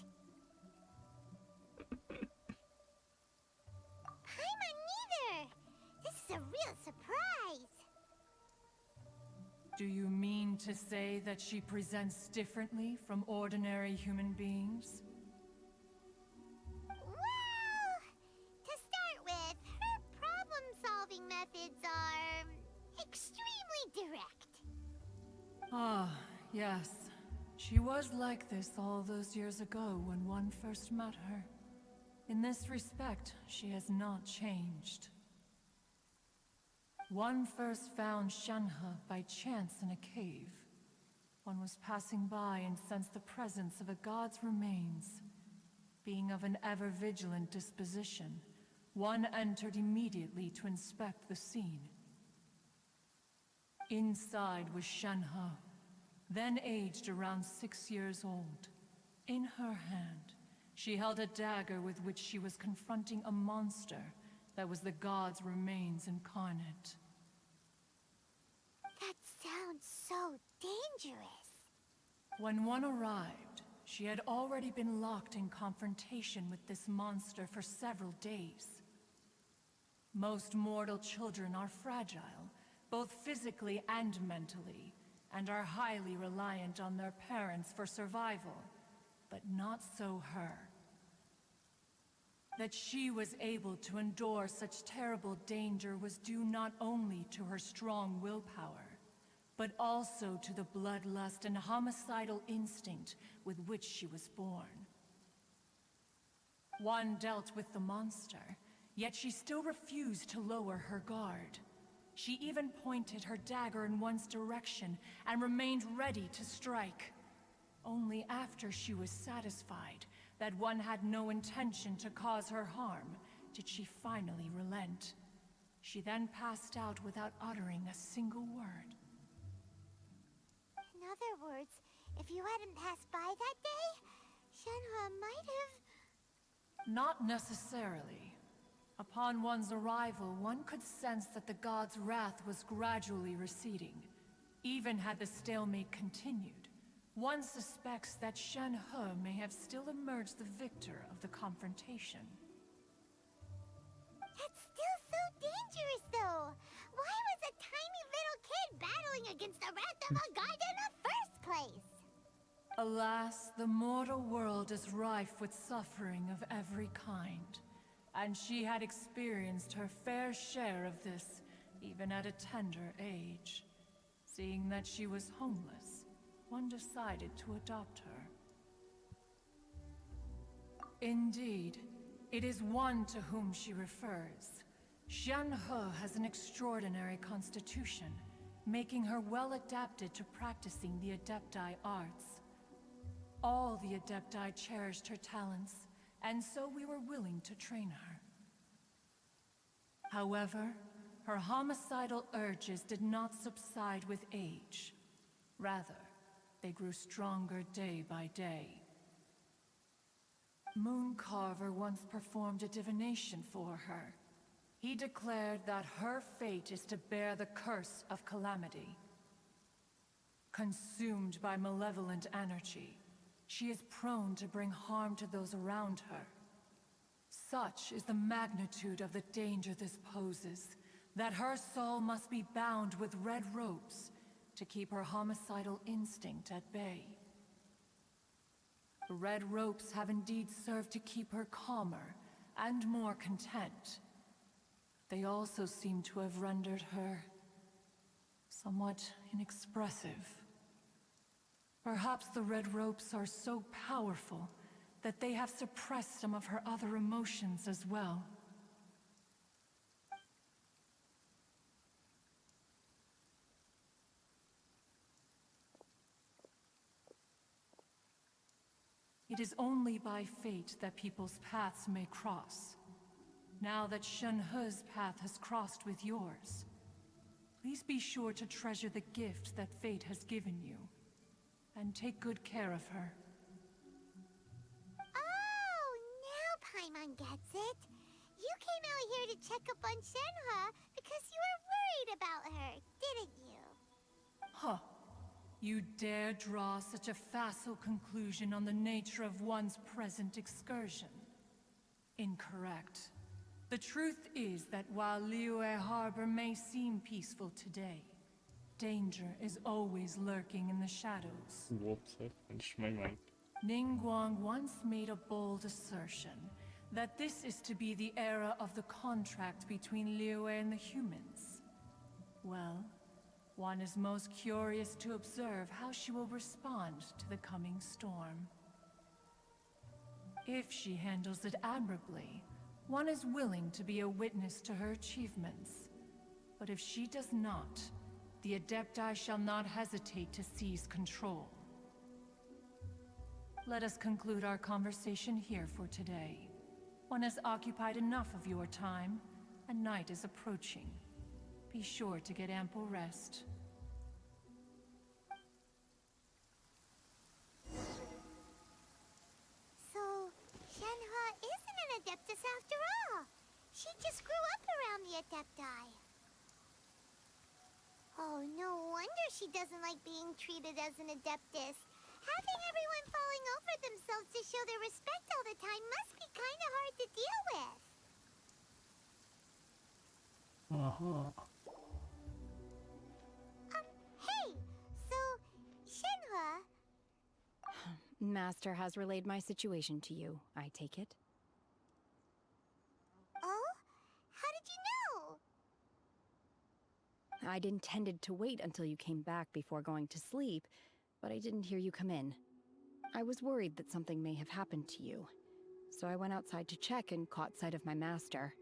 S6: Paimon neither! This is a real surprise!
S16: Do you mean to say that she presents differently from ordinary human beings?
S6: Well, to start with, her problem-solving methods are extremely direct.
S16: Ah, yes. She was like this all those years ago when one first met her. In this respect, she has not changed. One first found Shenhe by chance in a cave. One was passing by and sensed the presence of a god's remains. Being of an ever-vigilant disposition, one entered immediately to inspect the scene. Inside was Shenhe, then aged around 6 years old. In her hand, she held a dagger with which she was confronting a monster that was the god's remains incarnate.
S6: That sounds so dangerous.
S16: When one arrived, she had already been locked in confrontation with this monster for several days. Most mortal children are fragile, both physically and mentally, and are highly reliant on their parents for survival, but not so her. That she was able to endure such terrible danger was due not only to her strong willpower, but also to the bloodlust and homicidal instinct with which she was born. One dealt with the monster, yet she still refused to lower her guard. She even pointed her dagger in one's direction and remained ready to strike. Only after she was satisfied that one had no intention to cause her harm did she finally relent. She then passed out without uttering a single word.
S6: In other words, if you hadn't passed by that day, Shenhe might have...
S16: Not necessarily. Upon one's arrival, one could sense that the god's wrath was gradually receding. Even had the stalemate continued, one suspects that Shenhe may have still emerged the victor of the confrontation.
S6: dangerous, though. Why was a tiny little kid battling against the wrath of a god in the first place?
S16: Alas, the mortal world is rife with suffering of every kind. And she had experienced her fair share of this, even at a tender age. Seeing that she was homeless, one decided to adopt her. Indeed, it is one to whom she refers. Shenhe has an extraordinary constitution, making her well adapted to practicing the Adepti arts. All the Adepti cherished her talents, and so we were willing to train her. However, her homicidal urges did not subside with age. Rather, they grew stronger day by day. Mooncarver once performed a divination for her. He declared that her fate is to bear the curse of calamity. Consumed by malevolent energy, she is prone to bring harm to those around her. Such is the magnitude of the danger this poses, that her soul must be bound with red ropes to keep her homicidal instinct at bay. The red ropes have indeed served to keep her calmer and more content. They also seem to have rendered her somewhat inexpressive. Perhaps the red ropes are so powerful that they have suppressed some of her other emotions as well. It is only by fate that people's paths may cross. Now that Shenhe's path has crossed with yours, please be sure to treasure the gift that fate has given you, and take good care of her.
S6: Oh, now Paimon gets it. You came out here to check up on Shenhe because you were worried about her, didn't you?
S16: Huh. You dare draw such a facile conclusion on the nature of one's present excursion? Incorrect. The truth is that while Liyue Harbor may seem peaceful today, danger is always lurking in the shadows.
S1: Whoops, I punched my mic.
S16: Ningguang once made a bold assertion that this is to be the era of the contract between Liyue and the humans. Well, one is most curious to observe how she will respond to the coming storm. If she handles it admirably, one is willing to be a witness to her achievements. But if she does not, the Adepti shall not hesitate to seize control. Let us conclude our conversation here for today. One has occupied enough of your time, and night is approaching. Be sure to get ample rest.
S6: So, Shenhe isn't an Adeptus after all. She just grew up around the Adepti. Oh, no wonder she doesn't like being treated as an Adeptus. Having everyone falling over themselves to show their respect all the time must be kind of hard to deal with. Hey! So, Shenhe...
S7: Master has relayed my situation to you, I take it.
S6: Oh? How did you know?
S7: I'd intended to wait until you came back before going to sleep, but I didn't hear you come in. I was worried that something may have happened to you, so I went outside to check and caught sight of my master.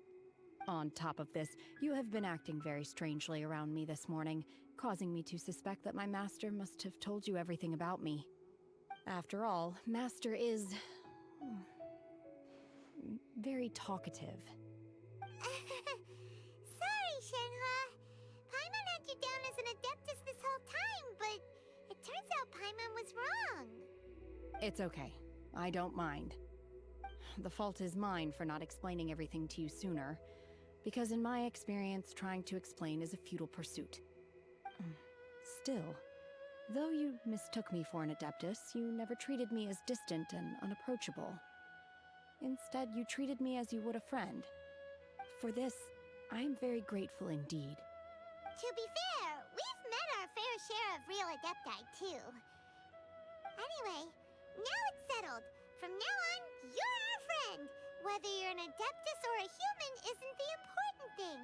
S7: On top of this, you have been acting very strangely around me this morning, causing me to suspect that my master must have told you everything about me. After all, Master is... very talkative.
S6: Sorry, Shenhe. Paimon had you down as an Adeptus this whole time, but it turns out Paimon was wrong.
S7: It's okay. I don't mind. The fault is mine for not explaining everything to you sooner, because in my experience, trying to explain is a futile pursuit. Still, though you mistook me for an Adeptus, you never treated me as distant and unapproachable. Instead, you treated me as you would a friend. For this, I'm very grateful indeed.
S6: To be fair, we've met our fair share of real Adepti, too. Anyway, now it's settled. From now on, you're our friend. Whether you're an Adeptus or a human isn't the important thing.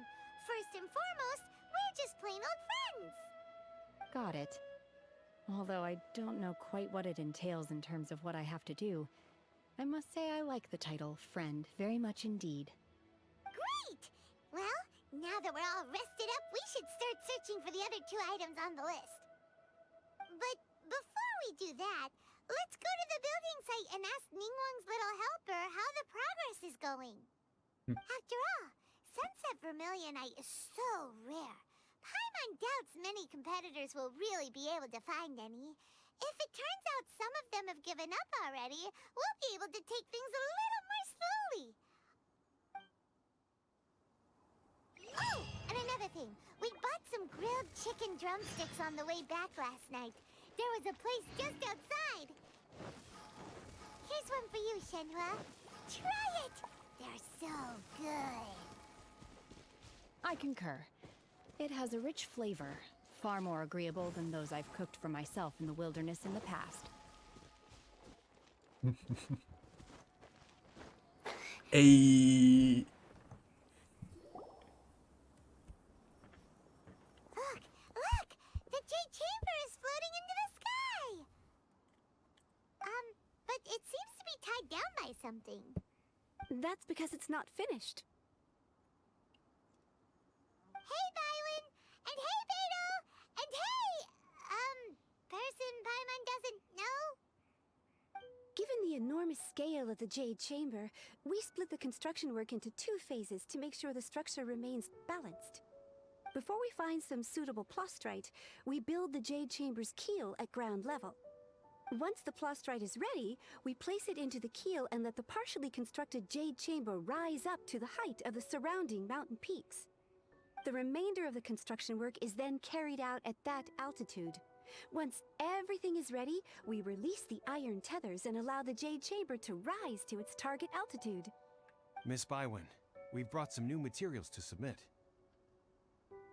S6: First and foremost, we're just plain old friends.
S7: Got it. Although I don't know quite what it entails in terms of what I have to do, I must say I like the title Friend very much indeed.
S6: Great! Well, now that we're all rested up, we should start searching for the other 2 items on the list. But before we do that, let's go to the building site and ask Ningguang's little helper how the progress is going. After all, Sunset Vermilionite is so rare. Paimon doubts many competitors will really be able to find any. If it turns out some of them have given up already, we'll be able to take things a little more slowly. Oh, and another thing. We bought some grilled chicken drumsticks on the way back last night. There was a place just outside. Here's one for you, Shenhe. Try it! They're so good.
S7: I concur. It has a rich flavor, far more agreeable than those I've cooked for myself in the wilderness in the past.
S1: Ayy.
S6: Look! The Jade Chamber is floating into the sky! But it seems to be tied down by something.
S15: That's because it's not finished.
S6: Hey, Bywin! And hey, Beto! And hey! Person Paimon doesn't know?
S15: Given the enormous scale of the Jade Chamber, we split the construction work into 2 phases to make sure the structure remains balanced. Before we find some suitable plastrite, we build the Jade Chamber's keel at ground level. Once the plastrite is ready, we place it into the keel and let the partially constructed Jade Chamber rise up to the height of the surrounding mountain peaks. The remainder of the construction work is then carried out at that altitude. Once everything is ready, we release the iron tethers and allow the Jade Chamber to rise to its target altitude.
S4: Miss Bywin, we've brought some new materials to submit.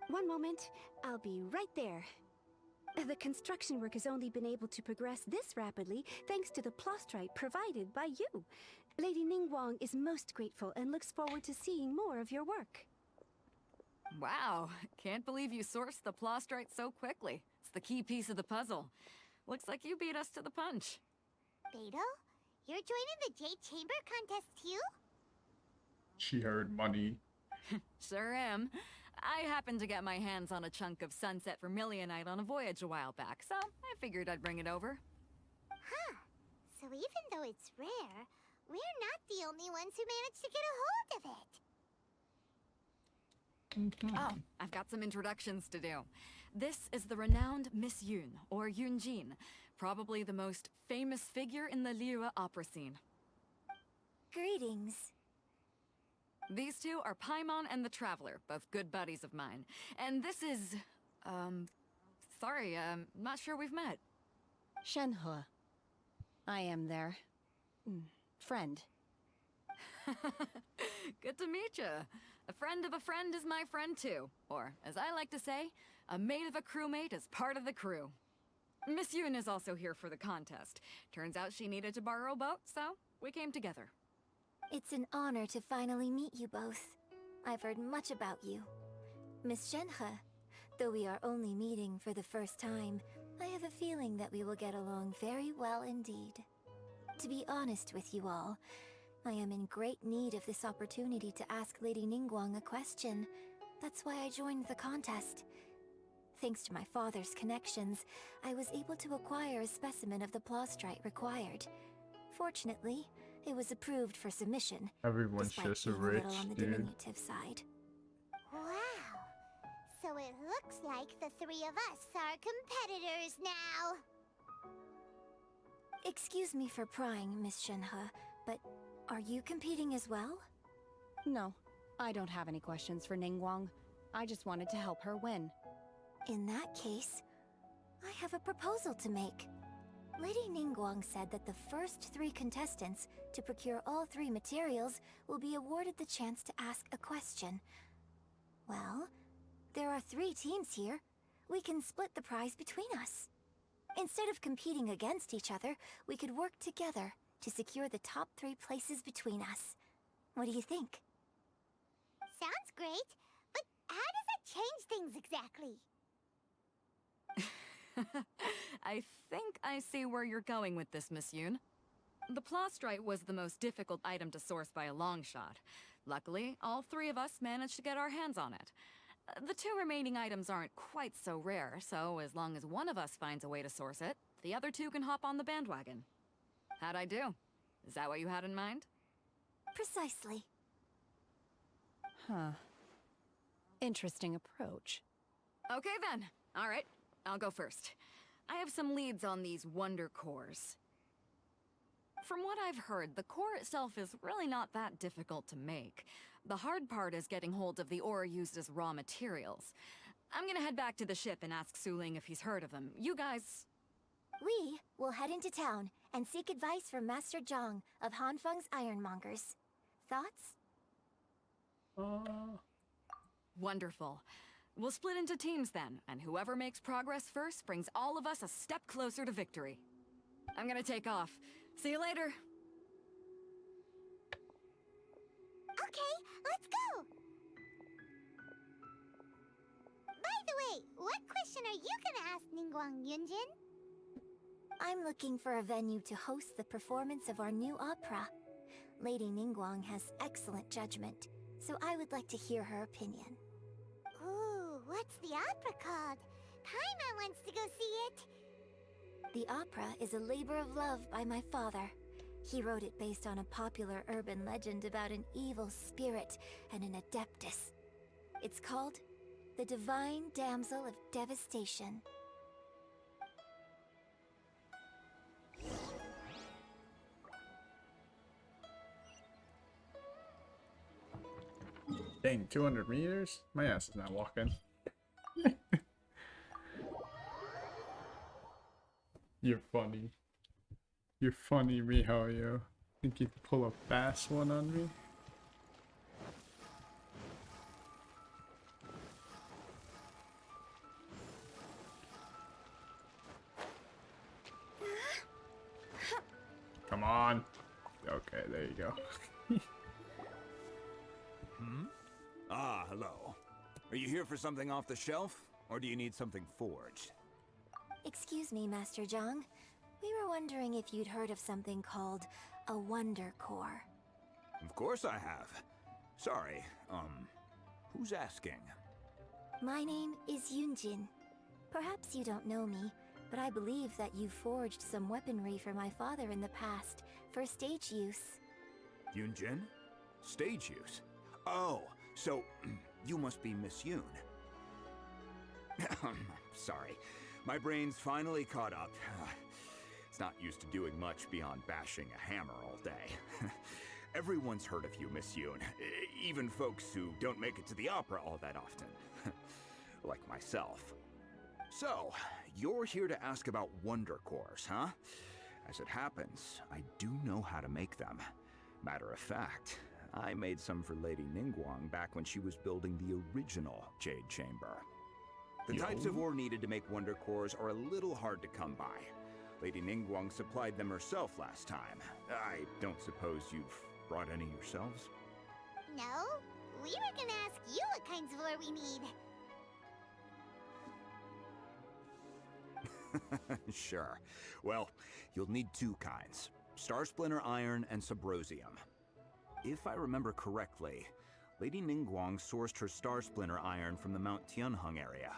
S15: One moment, I'll be right there. The construction work has only been able to progress this rapidly thanks to the plastrite provided by you. Lady Ningguang is most grateful and looks forward to seeing more of your work.
S17: Wow, can't believe you sourced the plastrite so quickly. It's the key piece of the puzzle. Looks like you beat us to the punch.
S6: Beto? You're joining the Jade Chamber contest too?
S1: She heard money.
S17: Sure am. I happened to get my hands on a chunk of Sunset Vermilionite on a voyage a while back, so I figured I'd bring it over.
S6: Huh. So even though it's rare, we're not the only ones who managed to get a hold of it.
S17: Oh, I've got some introductions to do. This is the renowned Miss Yun, or Yunjin, probably the most famous figure in the Liyue opera scene.
S6: Greetings.
S17: These two are Paimon and the Traveler, both good buddies of mine. And this is... sorry, not sure we've met.
S7: Shenhe. I am their... friend.
S17: Good to meet you. A friend of a friend is my friend too. Or, as I like to say, a mate of a crewmate is part of the crew. Miss Yun is also here for the contest. Turns out she needed to borrow a boat, so we came together.
S6: It's an honor to finally meet you both. I've heard much about you. Miss Shenhe, though we are only meeting for the first time, I have a feeling that we will get along very well indeed. To be honest with you all, I am in great need of this opportunity to ask Lady Ningguang a question. That's why I joined the contest. Thanks to my father's connections, I was able to acquire a specimen of the plastrite required. Fortunately, it was approved for submission.
S1: Everyone's
S6: despite
S1: just a
S6: being
S1: rich
S6: little on the
S1: dude.
S6: diminutive side. Wow. So it looks like the 3 of us are competitors now. Excuse me for prying, Miss Shenhe, but are you competing as well?
S7: No, I don't have any questions for Ningguang. I just wanted to help her win.
S6: In that case, I have a proposal to make. Lady Ningguang said that the first 3 contestants to procure all 3 materials will be awarded the chance to ask a question. Well, there are 3 teams here. We can split the prize between us. Instead of competing against each other, we could work together to secure the top 3 places between us. What do you think?
S18: Sounds great, but how does that change things exactly?
S17: I think I see where you're going with this, Miss Yoon. The plastrite was the most difficult item to source by a long shot. Luckily, all 3 of us managed to get our hands on it. The 2 remaining items aren't quite so rare, so as long as one of us finds a way to source it, the other 2 can hop on the bandwagon. How'd I do? Is that what you had in mind?
S6: Precisely.
S7: Huh. Interesting approach.
S17: Okay then. All right, I'll go first. I have some leads on these wonder cores. From what I've heard, the core itself is really not that difficult to make. The hard part is getting hold of the ore used as raw materials. I'm gonna head back to the ship and ask Suling if he's heard of them. You guys...
S6: We will head into town and seek advice from Master Zhang of Hanfeng's Ironmongers. Thoughts?
S17: Wonderful. We'll split into teams then, and whoever makes progress first brings all of us a step closer to victory. I'm gonna take off. See you later.
S18: Okay, let's go! By the way, what question are you gonna ask Ningguang, Yunjin?
S6: I'm looking for a venue to host the performance of our new opera. Lady Ningguang has excellent judgment, so I would like to hear her opinion.
S18: Ooh, what's the opera called? Paimon wants to go see it.
S6: The opera is a labor of love by my father. He wrote it based on a popular urban legend about an evil spirit and an adeptus. It's called The Divine Damsel of Devastation.
S1: Dang, 200 meters? My ass is not walking. You're funny. You're funny, Mihoyo. Think you can pull a fast one on me? Come on. Okay, there you go.
S19: Ah, hello. Are you here for something off the shelf, or do you need something forged?
S6: Excuse me, Master Zhang. We were wondering if you'd heard of something called a Wonder Core.
S19: Of course I have. Sorry, who's asking?
S6: My name is Yunjin. Perhaps you don't know me, but I believe that you forged some weaponry for my father in the past, for stage use.
S19: Yunjin? Stage use? Oh, so you must be Miss Yoon. Sorry, my brain's finally caught up. It's not used to doing much beyond bashing a hammer all day. Everyone's heard of you, Miss Yoon. Even folks who don't make it to the opera all that often. Like myself. So, you're here to ask about Wonder Cores, huh? As it happens, I do know how to make them. Matter of fact, I made some for Lady Ningguang back when she was building the original Jade Chamber. The types of ore needed to make Wonder Cores are a little hard to come by. Lady Ningguang supplied them herself last time. I don't suppose you've brought any yourselves?
S18: No, we were gonna ask you what kinds of ore we need.
S19: Sure. Well, you'll need 2 kinds. Star Splinter Iron and Subrosium. If I remember correctly, Lady Ningguang sourced her Star Splinter Iron from the Mount Tianheng area.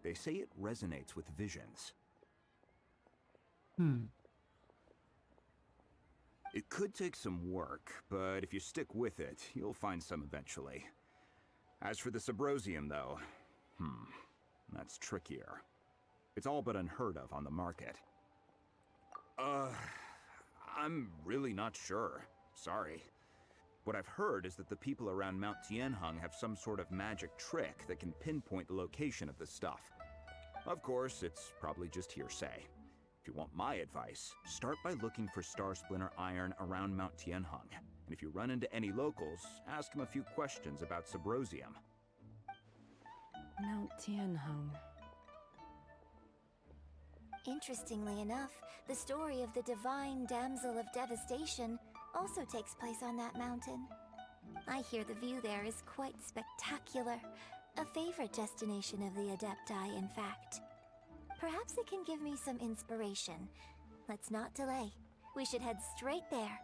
S19: They say it resonates with visions. It could take some work, but if you stick with it, you'll find some eventually. As for the Subrosium, though, that's trickier. It's all but unheard of on the market. I'm really not sure. Sorry. What I've heard is that the people around Mount Tianheng have some sort of magic trick that can pinpoint the location of the stuff. Of course, it's probably just hearsay. If you want my advice, start by looking for Star Splinter Iron around Mount Tianheng. And if you run into any locals, ask them a few questions about Subrosium.
S7: Mount Tianheng.
S6: Interestingly enough, the story of the divine damsel of devastation also takes place on that mountain. I hear the view there is quite spectacular. A favorite destination of the Adepti, in fact. Perhaps it can give me some inspiration. Let's not delay. We should head straight there.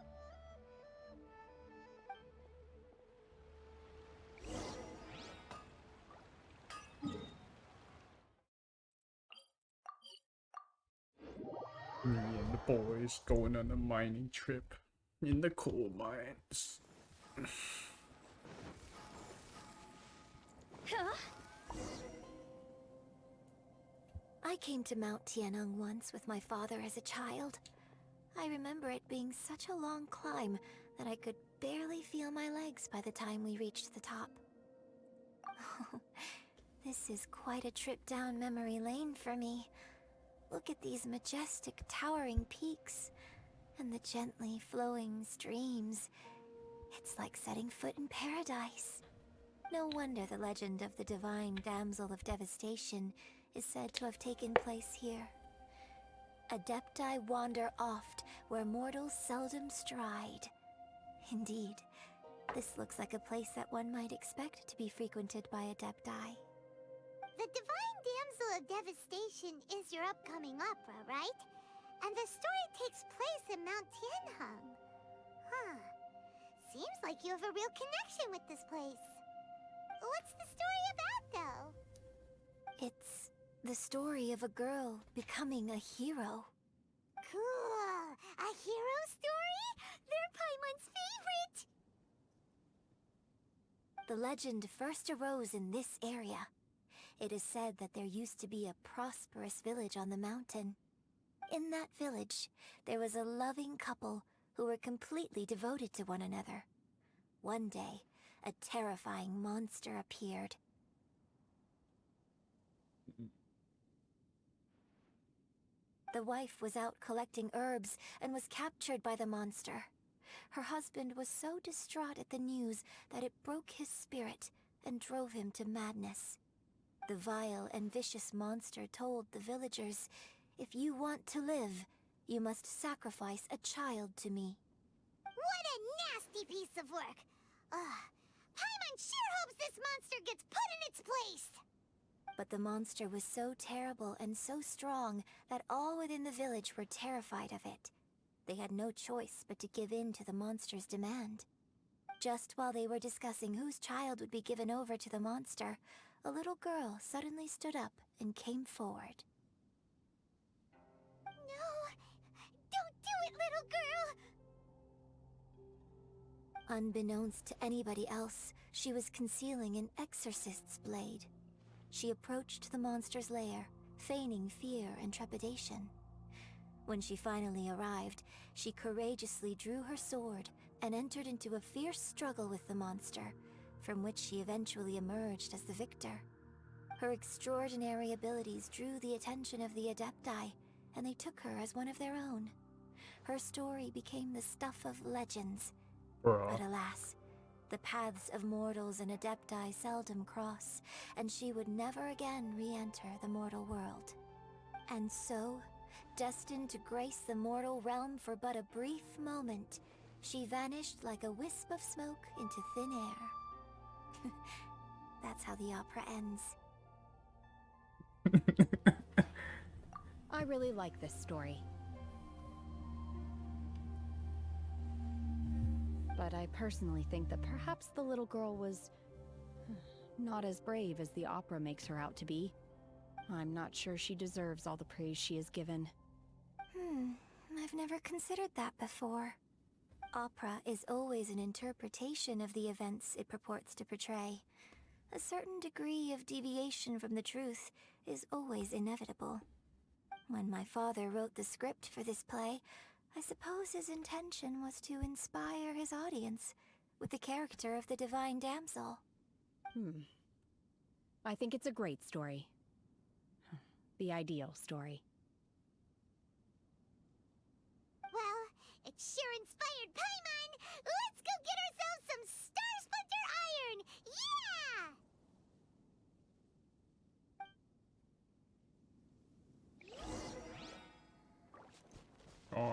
S1: Me and the boys going on a mining trip in the coal mines.
S6: I came to Mount Tianheng once with my father as a child. I remember it being such a long climb that I could barely feel my legs by the time we reached the top. This is quite a trip down memory lane for me. Look at these majestic, towering peaks, and the gently flowing streams. It's like setting foot in paradise. No wonder the legend of the divine damsel of devastation is said to have taken place here. Adepti wander oft where mortals seldom stride. Indeed, this looks like a place that one might expect to be frequented by Adepti.
S18: The Divine Damsel of Devastation is your upcoming opera, right? And the story takes place in Mount Tianheng. Huh. Seems like you have a real connection with this place. What's the story about, though?
S6: It's the story of a girl becoming a hero.
S18: Cool! A hero story? They're Paimon's favorite!
S6: The legend first arose in this area. It is said that there used to be a prosperous village on the mountain. In that village, there was a loving couple who were completely devoted to one another. One day, a terrifying monster appeared. The wife was out collecting herbs and was captured by the monster. Her husband was so distraught at the news that it broke his spirit and drove him to madness. The vile and vicious monster told the villagers, "If you want to live, you must sacrifice a child to me."
S18: What a nasty piece of work! Paimon sure hopes this monster gets put in its place!
S6: But the monster was so terrible and so strong that all within the village were terrified of it. They had no choice but to give in to the monster's demand. Just while they were discussing whose child would be given over to the monster, a little girl suddenly stood up and came forward.
S18: No! Don't do it, little girl!
S6: Unbeknownst to anybody else, she was concealing an exorcist's blade. She approached the monster's lair, feigning fear and trepidation. When she finally arrived, she courageously drew her sword and entered into a fierce struggle with the monster, from which she eventually emerged as the victor. Her extraordinary abilities drew the attention of the Adepti, and they took her as one of their own. Her story became the stuff of legends. But alas, the paths of mortals and Adepti seldom cross, and she would never again re-enter the mortal world. And so, destined to grace the mortal realm for but a brief moment, she vanished like a wisp of smoke into thin air. That's how the opera ends.
S7: I really like this story. But I personally think that perhaps the little girl was not as brave as the opera makes her out to be. I'm not sure she deserves all the praise she is given.
S6: I've never considered that before. Opera is always an interpretation of the events it purports to portray. A certain degree of deviation from the truth is always inevitable. When my father wrote the script for this play, I suppose his intention was to inspire his audience with the character of the Divine Damsel.
S7: I think it's a great story. The ideal story.
S18: Well, it sure inspired Paimon! Let's go get ourselves some Star Splinter Iron! Yeah!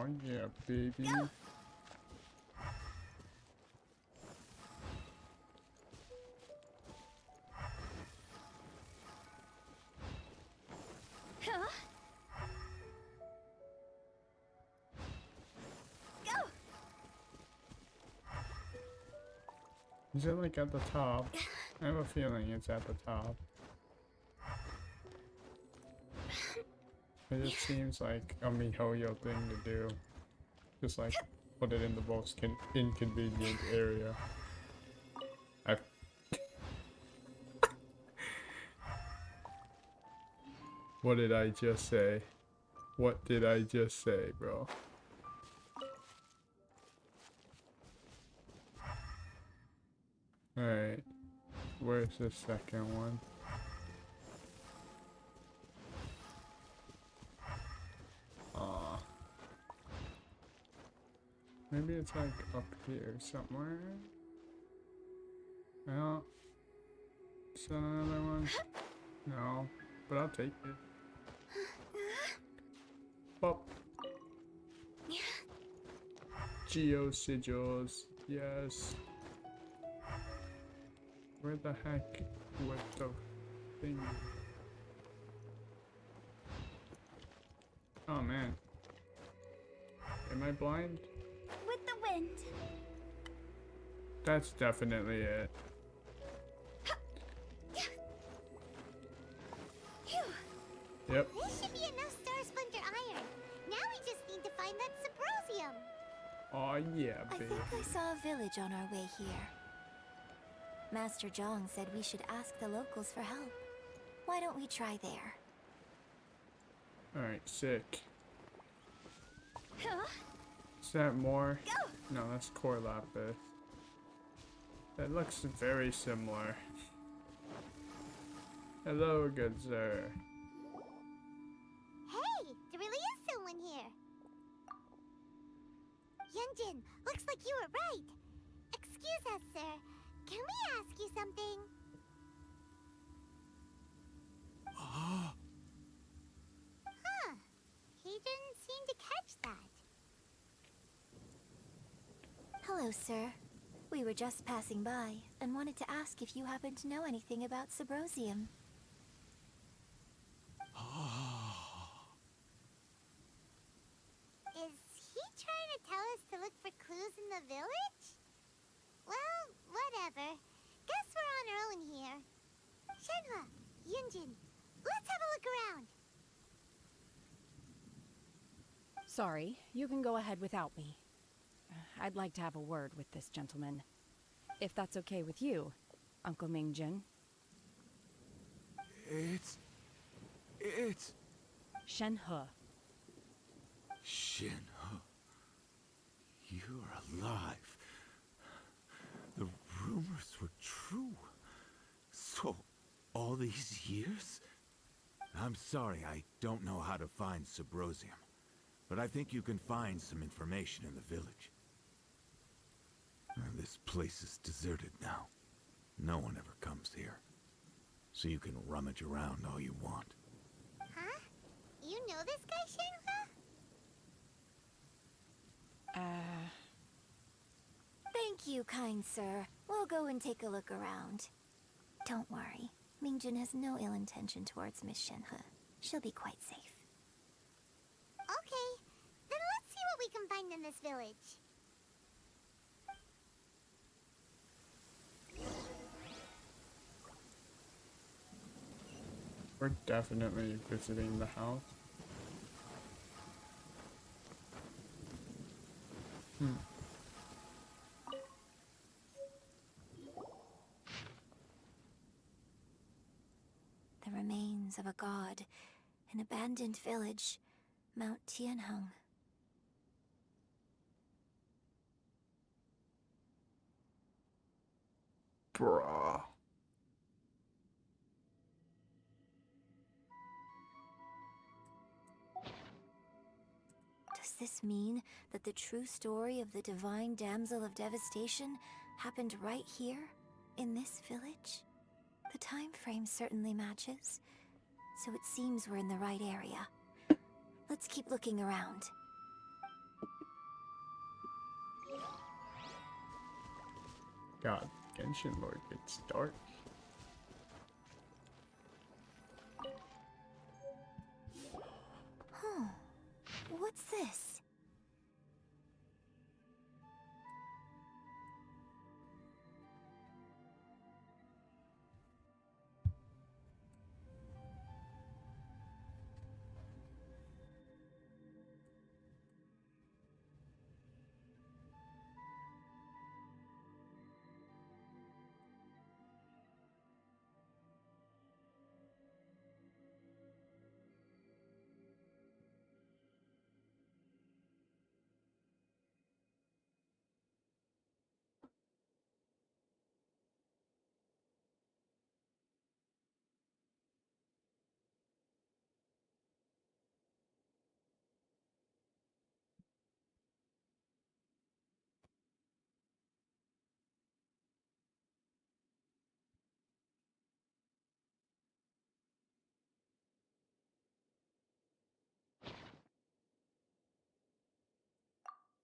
S1: Oh yeah, baby.
S6: Huh? Go!
S1: Is it like at the top? I have a feeling it's at the top. It just seems like a MiHoYo thing to do. Just like put it in the most inconvenient area. What did I just say? What did I just say, bro? Alright. Where's the second one? Aw. Maybe it's like up here somewhere. No. Is that another one? No. But I'll take it. Pop. Geo sigils. Yes. Where the heck was the thing? Oh man. Am I blind?
S6: With the wind.
S1: That's definitely it. Yep.
S18: This should be enough Star Splinter iron. Now we just need to find that Subrosium.
S1: Oh yeah,
S20: I
S1: baby.
S20: think I saw a village on our way here. Master Zhang said we should ask the locals for help. Why don't we try there?
S1: Alright, sick.
S6: Huh?
S1: Is that more?
S6: Go!
S1: No, that's core lapis. That looks very similar. Hello, good sir.
S18: Hey, there really is someone here. Yunjin, looks like you were right. Excuse us, sir. Can we ask you something? Huh. He didn't seem to catch that.
S20: Hello, sir. We were just passing by and wanted to ask if you happen to know anything about Subrosium.
S18: Is he trying to tell us to look for clues in the village? Well, whatever. Guess we're on our own here. Shenhe, Yunjin, let's have a look around.
S7: Sorry, you can go ahead without me. I'd like to have a word with this gentleman. If that's okay with you, Uncle Mingjin.
S19: It's...
S7: Shenhe.
S19: Shenhe. You're alive. The rumors were true. So, all these years? I'm sorry, I don't know how to find Subrosium. But I think you can find some information in the village. This place is deserted now. No one ever comes here. So you can rummage around all you want.
S18: Huh? You know this guy, Shenhe?
S20: Thank you, kind sir. We'll go and take a look around. Don't worry. Mingjin has no ill intention towards Miss Shenhe. She'll be quite safe.
S18: Okay, then let's see what we can find in this village.
S1: We're definitely visiting the house.
S20: The remains of a god, an abandoned village, Mount Tianheng.
S1: Bruh.
S20: Does this mean that the true story of the divine damsel of devastation happened right here, in this village? The time frame certainly matches, so it seems we're in the right area. Let's keep looking around.
S1: God, Genshin Lord gets dark.
S20: Huh. What's this?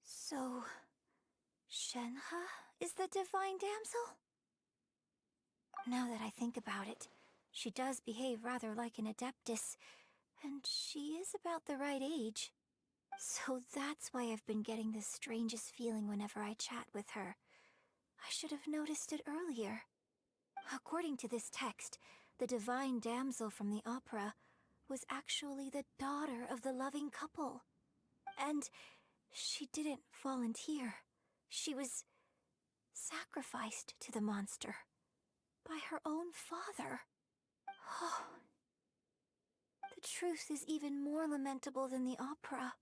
S20: So, Shenhe is the divine damsel? Now that I think about it, she does behave rather like an adeptus, and she is about the right age. So that's why I've been getting the strangest feeling whenever I chat with her. I should have noticed it earlier. According to this text, the divine damsel from the opera was actually the daughter of the loving couple. And she didn't volunteer. She was sacrificed to the monster by her own father. Oh, the truth is even more lamentable than the opera.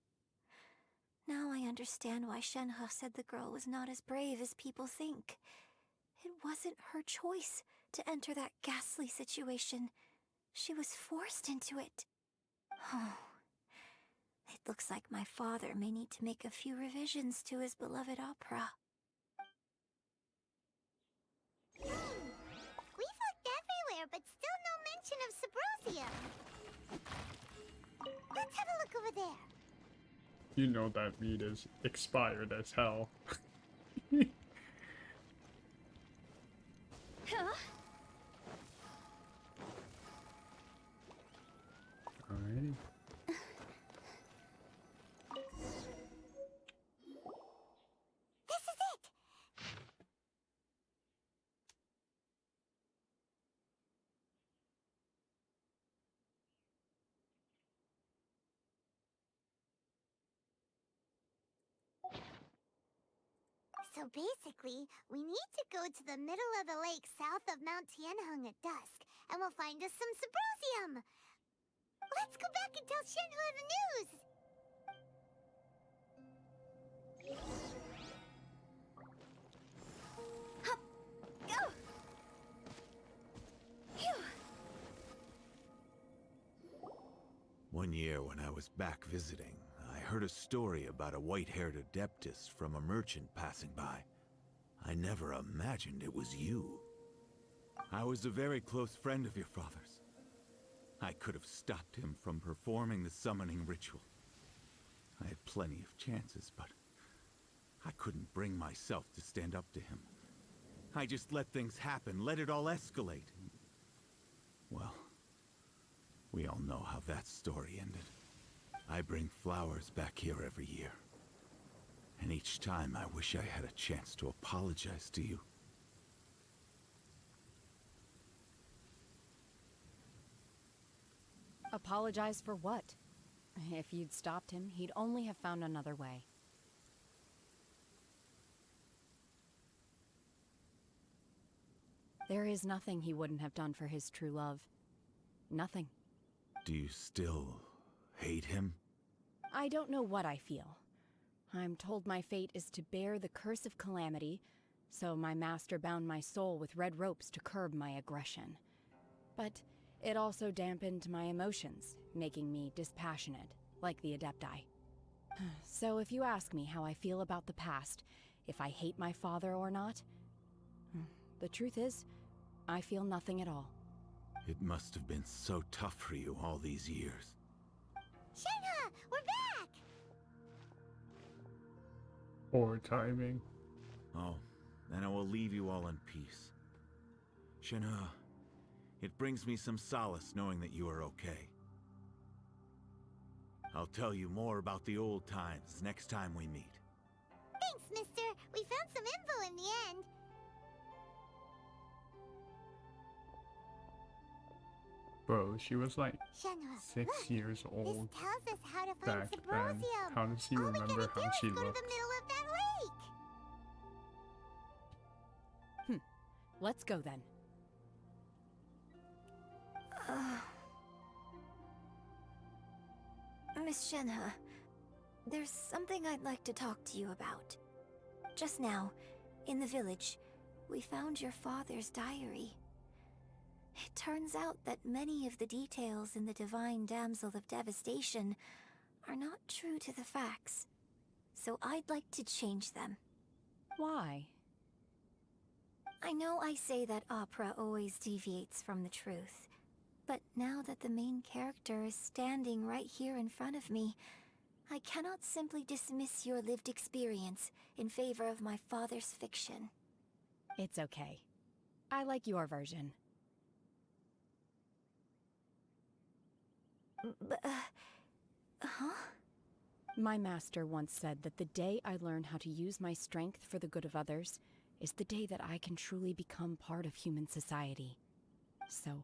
S20: Now I understand why Shenhe said the girl was not as brave as people think. It wasn't her choice to enter that ghastly situation. She was forced into it. Oh, it looks like my father may need to make a few revisions to his beloved opera.
S18: We've looked everywhere, but still no mention of Sabrosium. Let's have a look over there.
S1: You know that meat is expired as hell. Alrighty.
S18: This is it! So basically, we need to go to the middle of the lake south of Mount Tianheng at dusk, and we'll find us some Sabrosium! Let's go back and tell Shenhe the news! Hup! Go! Phew!
S21: One year when I was back visiting, I heard a story about a white-haired adeptus from a merchant passing by. I never imagined it was you. I was a very close friend of your father's. I could have stopped him from performing the summoning ritual. I had plenty of chances, but I couldn't bring myself to stand up to him. I just let things happen, let it all escalate. Well, we all know how that story ended. I bring flowers back here every year. And each time I wish I had a chance to apologize to you.
S7: Apologize for what? If you'd stopped him, he'd only have found another way. There is nothing he wouldn't have done for his true love. Nothing.
S21: Do you still hate him?
S7: I don't know what I feel. I'm told my fate is to bear the curse of calamity, so my master bound my soul with red ropes to curb my aggression. But it also dampened my emotions, making me dispassionate, like the Adepti. So if you ask me how I feel about the past, if I hate my father or not, the truth is, I feel nothing at all.
S21: It must have been so tough for you all these years.
S18: Shenhe, we're back!
S1: Poor timing.
S21: Oh, then I will leave you all in peace. Shenhe, it brings me some solace knowing that you are okay. I'll tell you more about the old times next time we meet.
S18: Thanks, mister. We found some info in the end.
S1: Bro, she was like
S18: Shenhe,
S1: 6
S18: look.
S1: years old
S18: This tells us how to find
S1: back then.
S18: Symbrozium.
S1: How does he
S18: All we
S1: remember
S18: gotta do
S1: how
S18: is
S1: she
S18: go to the
S1: looked?
S18: middle of that lake.
S7: Let's go then.
S20: Miss Shenhe, there's something I'd like to talk to you about. Just now, in the village, we found your father's diary. It turns out that many of the details in the Divine Damsel of Devastation are not true to the facts. So I'd like to change them.
S7: Why?
S20: I know I say that opera always deviates from the truth, but now that the main character is standing right here in front of me, I cannot simply dismiss your lived experience in favor of my father's fiction.
S7: It's okay. I like your version.
S20: But, huh?
S7: My master once said that the day I learn how to use my strength for the good of others is the day that I can truly become part of human society. So,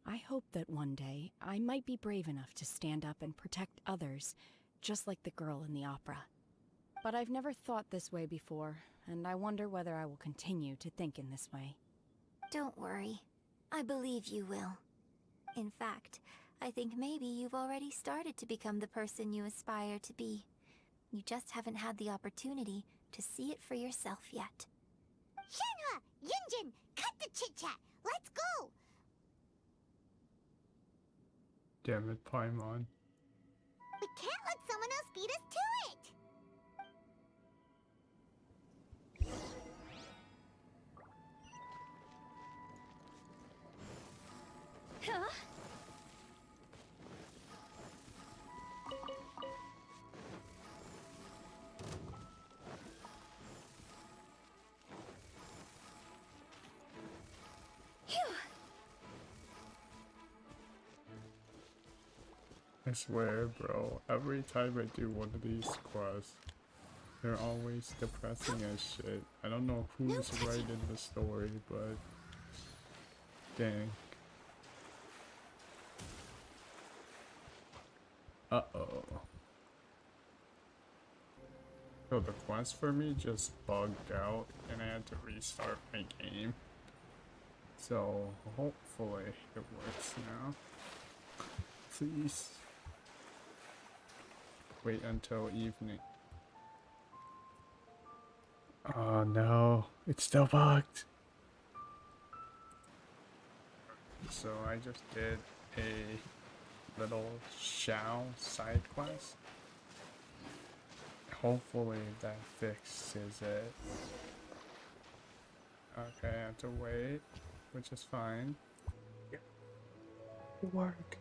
S7: I hope that one day I might be brave enough to stand up and protect others, just like the girl in the opera. But I've never thought this way before, and I wonder whether I will continue to think in this way.
S20: Don't worry. I believe you will. In fact, I think maybe you've already started to become the person you aspire to be. You just haven't had the opportunity to see it for yourself yet.
S18: Shenhe! Yunjin! Cut the chit-chat! Let's go!
S1: Damn it, Paimon.
S18: We can't let someone else beat us to it!
S20: Huh?
S1: I swear, bro, every time I do one of these quests, they're always depressing as shit. I don't know who's right in the story, but dang. Uh-oh. So the quest for me just bugged out and I had to restart my game. So hopefully it works now. Please. Wait until evening. Oh no, it's still bugged. So I just did a little Shao side quest. Hopefully that fixes it. Okay, I have to wait, which is fine. Yep. Work.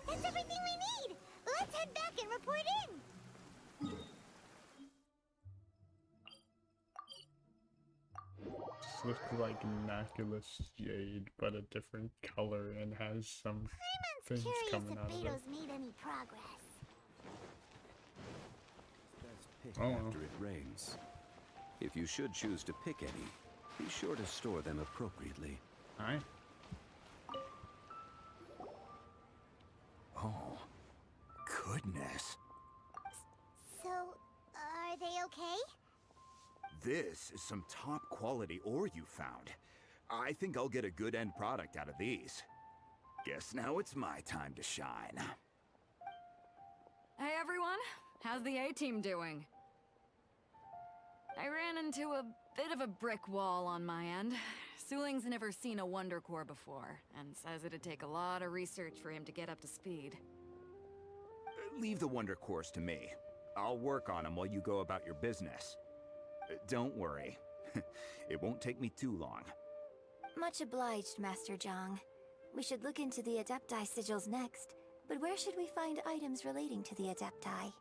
S18: That's everything we need! Let's head back and report in!
S1: This looks like Immaculous Jade, but a different color and has some things
S18: Curious
S1: coming
S18: if
S1: out of it.
S18: Beto's made any progress.
S3: Best pick
S1: Oh.
S3: after it rains. If you should choose to pick any, be sure to store them appropriately.
S1: Aye.
S19: Oh, goodness.
S18: So, are they okay?
S19: This is some top quality ore you found. I think I'll get a good end product out of these. Guess now it's my time to shine.
S17: Hey everyone, how's the A-team doing? I ran into a Bit of a brick wall on my end. Suling's never seen a Wonder Core before, and says it'd take a lot of research for him to get up to speed.
S19: Leave the Wonder Cores to me. I'll work on them while you go about your business. Don't worry. It won't take me too long.
S20: Much obliged, Master Zhang. We should look into the Adepti sigils next, but where should we find items relating to the Adepti?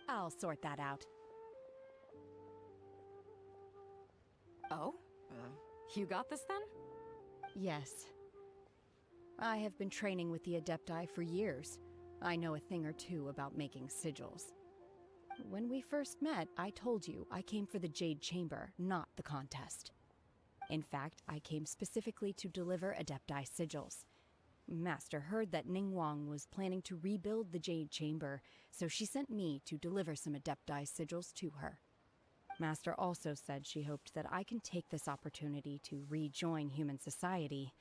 S7: I'll sort that out.
S17: Oh? You got this then?
S7: Yes. I have been training with the Adepti for years. I know a thing or two about making sigils. When we first met, I told you I came for the Jade Chamber, not the contest. In fact, I came specifically to deliver Adepti sigils. Master heard that Ningguang was planning to rebuild the Jade Chamber, so she sent me to deliver some Adepti sigils to her. Master also said she hoped that I can take this opportunity to rejoin human society.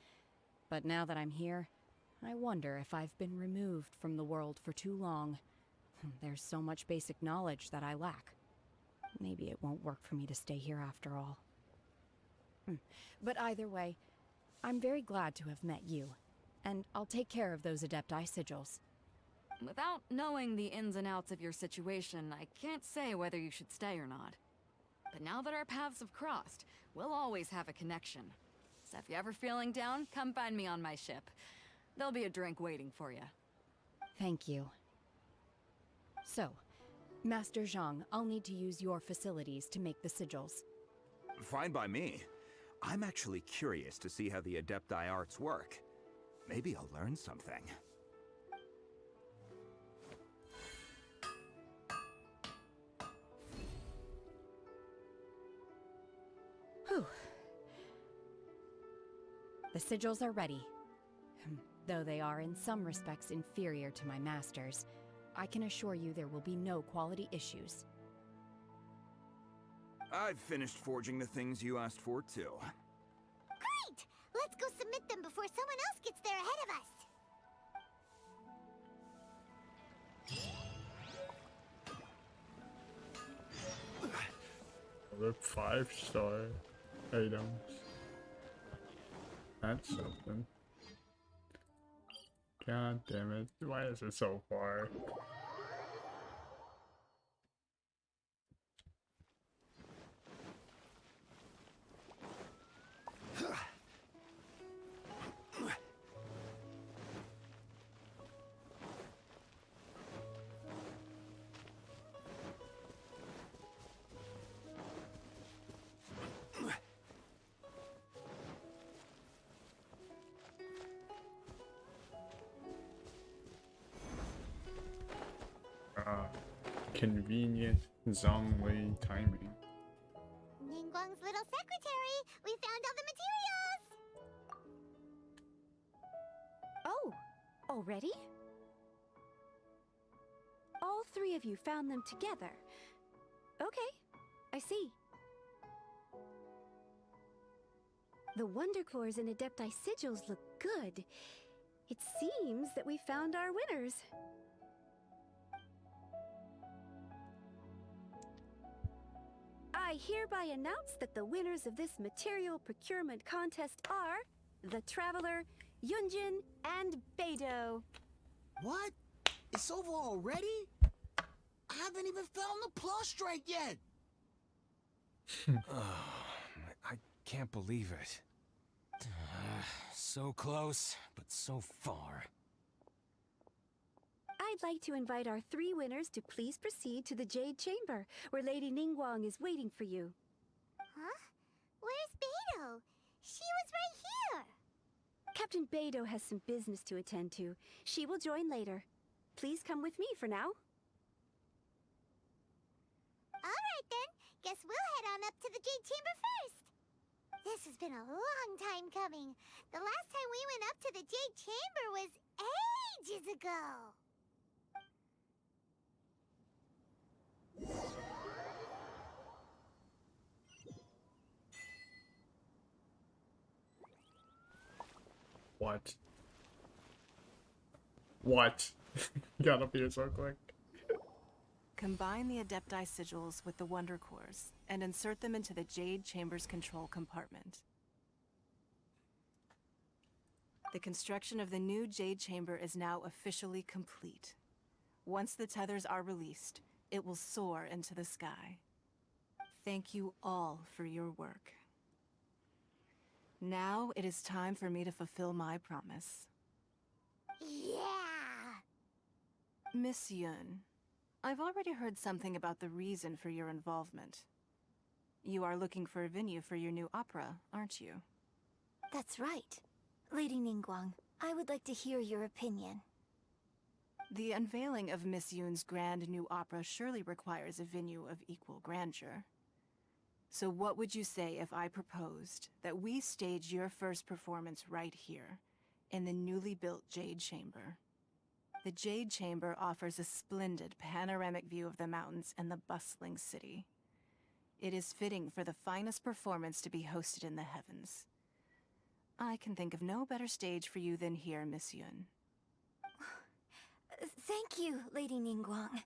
S7: But now that I'm here, I wonder if I've been removed from the world for too long. There's so much basic knowledge that I lack. Maybe it won't work for me to stay here after all. But either way, I'm very glad to have met you, and I'll take care of those Adepti sigils.
S17: Without knowing the ins and outs of your situation, I can't say whether you should stay or not. But now that our paths have crossed, we'll always have a connection. So if you're ever feeling down, come find me on my ship. There'll be a drink waiting for you.
S7: Thank you. So, Master Zhang, I'll need to use your facilities to make the sigils.
S19: Fine by me. I'm actually curious to see how the Adepti arts work. Maybe I'll learn something.
S7: Whew. The sigils are ready. Though they are in some respects inferior to my master's, I can assure you there will be no quality issues.
S19: I've finished forging the things you asked for, too.
S18: Great! Let's go submit them before someone else gets there ahead of us.
S1: The 5-star items. That's something. God damn it. Why is it so far? Convenient Zhongli timing.
S18: Ningguang's little secretary! We found all the materials!
S15: Oh, already? All three of you found them together. Okay, I see. The Wonder Cores and Adepti sigils look good. It seems that we found our winners. I hereby announce that the winners of this material procurement contest are the Traveler, Yunjin, and Beidou.
S5: What? It's over already? I haven't even found the plustrate yet!
S4: I can't believe it. So close, but so far.
S15: I'd like to invite our three winners to please proceed to the Jade Chamber, where Lady Ningguang is waiting for you.
S18: Huh? Where's Beidou? She was right here!
S15: Captain Beidou has some business to attend to. She will join later. Please come with me for now.
S18: Alright then, guess we'll head on up to the Jade Chamber first! This has been a long time coming. The last time we went up to the Jade Chamber was ages ago.
S1: What? What? Got up here so quick.
S2: Combine the Adepti sigils with the Wonder Cores and insert them into the Jade Chamber's control compartment. The construction of the new Jade Chamber is now officially complete. Once the tethers are released, it will soar into the sky. Thank you all for your work. Now it is time for me to fulfill my promise.
S18: Yeah!
S2: Miss Yun, I've already heard something about the reason for your involvement. You are looking for a venue for your new opera, aren't you?
S20: That's right. Lady Ningguang, I would like to hear your opinion.
S2: The unveiling of Miss Yun's grand new opera surely requires a venue of equal grandeur. So what would you say if I proposed that we stage your first performance right here, in the newly built Jade Chamber? The Jade Chamber offers a splendid panoramic view of the mountains and the bustling city. It is fitting for the finest performance to be hosted in the heavens. I can think of no better stage for you than here, Miss Yun.
S20: Thank you, Lady Ningguang.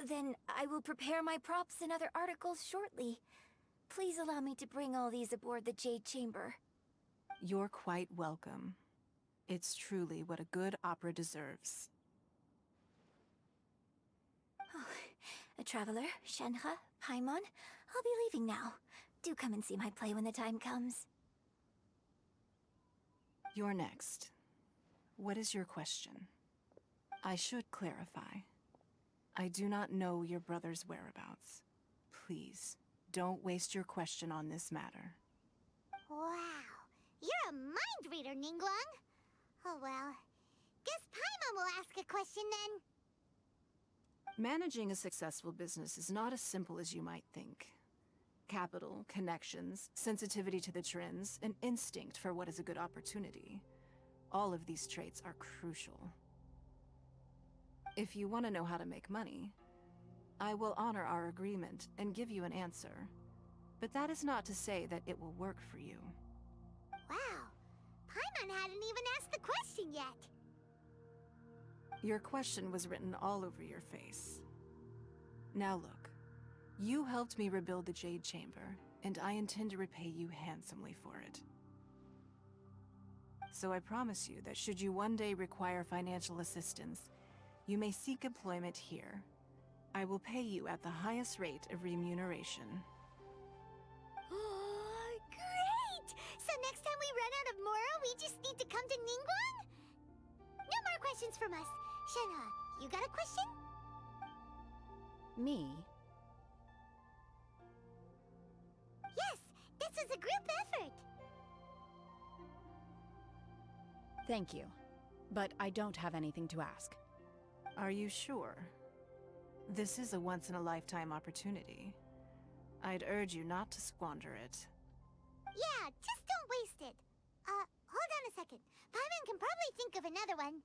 S20: Then I will prepare my props and other articles shortly. Please allow me to bring all these aboard the Jade Chamber.
S2: You're quite welcome. It's truly what a good opera deserves.
S20: A traveler, Shenhe, Paimon, I'll be leaving now. Do come and see my play when the time comes.
S2: You're next. What is your question? I should clarify. I do not know your brother's whereabouts. Please, don't waste your question on this matter.
S18: Wow, you're a mind reader, Ningguang. Oh well, guess Paimon will ask a question then.
S2: Managing a successful business is not as simple as you might think. Capital, connections, sensitivity to the trends, and instinct for what is a good opportunity. All of these traits are crucial. If you want to know how to make money, I will honor our agreement and give you an answer. But that is not to say that it will work for you.
S18: Wow, Paimon hadn't even asked the question yet.
S2: Your question was written all over your face. Now look, you helped me rebuild the Jade Chamber, and I intend to repay you handsomely for it. So I promise you that should you one day require financial assistance, you may seek employment here. I will pay you at the highest rate of remuneration.
S18: Great! So next time we run out of Mora, we just need to come to Ningguang? No more questions from us. Shenhe, you got a question?
S7: Me?
S18: Yes, this is a group effort.
S7: Thank you. But I don't have anything to ask.
S2: Are you sure? This is a once-in-a-lifetime opportunity. I'd urge you not to squander it.
S18: Yeah, just don't waste it. Hold on a second. Paimon can probably think of another one.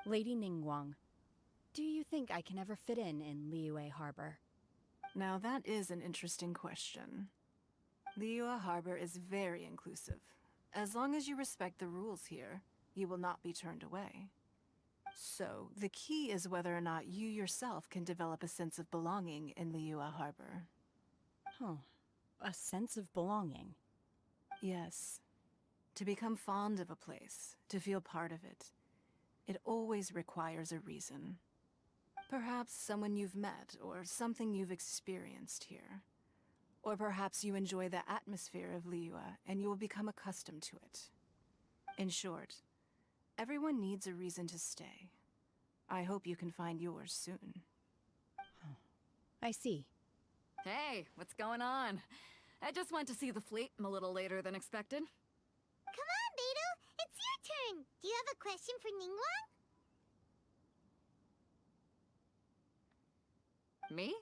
S7: Lady Ningguang, do you think I can ever fit in Liyue Harbor?
S2: Now that is an interesting question. Liyue Harbor is very inclusive. As long as you respect the rules here, you will not be turned away. So, the key is whether or not you yourself can develop a sense of belonging in Liyue Harbor.
S7: Huh. A sense of belonging?
S2: Yes. To become fond of a place, to feel part of it, it always requires a reason. Perhaps someone you've met, or something you've experienced here. Or perhaps you enjoy the atmosphere of Liyue, and you will become accustomed to it. In short, everyone needs a reason to stay. I hope you can find yours soon.
S7: I see.
S17: Hey, what's going on? I just went to see the fleet. I'm a little later than expected.
S18: Come on, Beidou! It's your turn! Do you have a question for Ningguang?
S17: Me?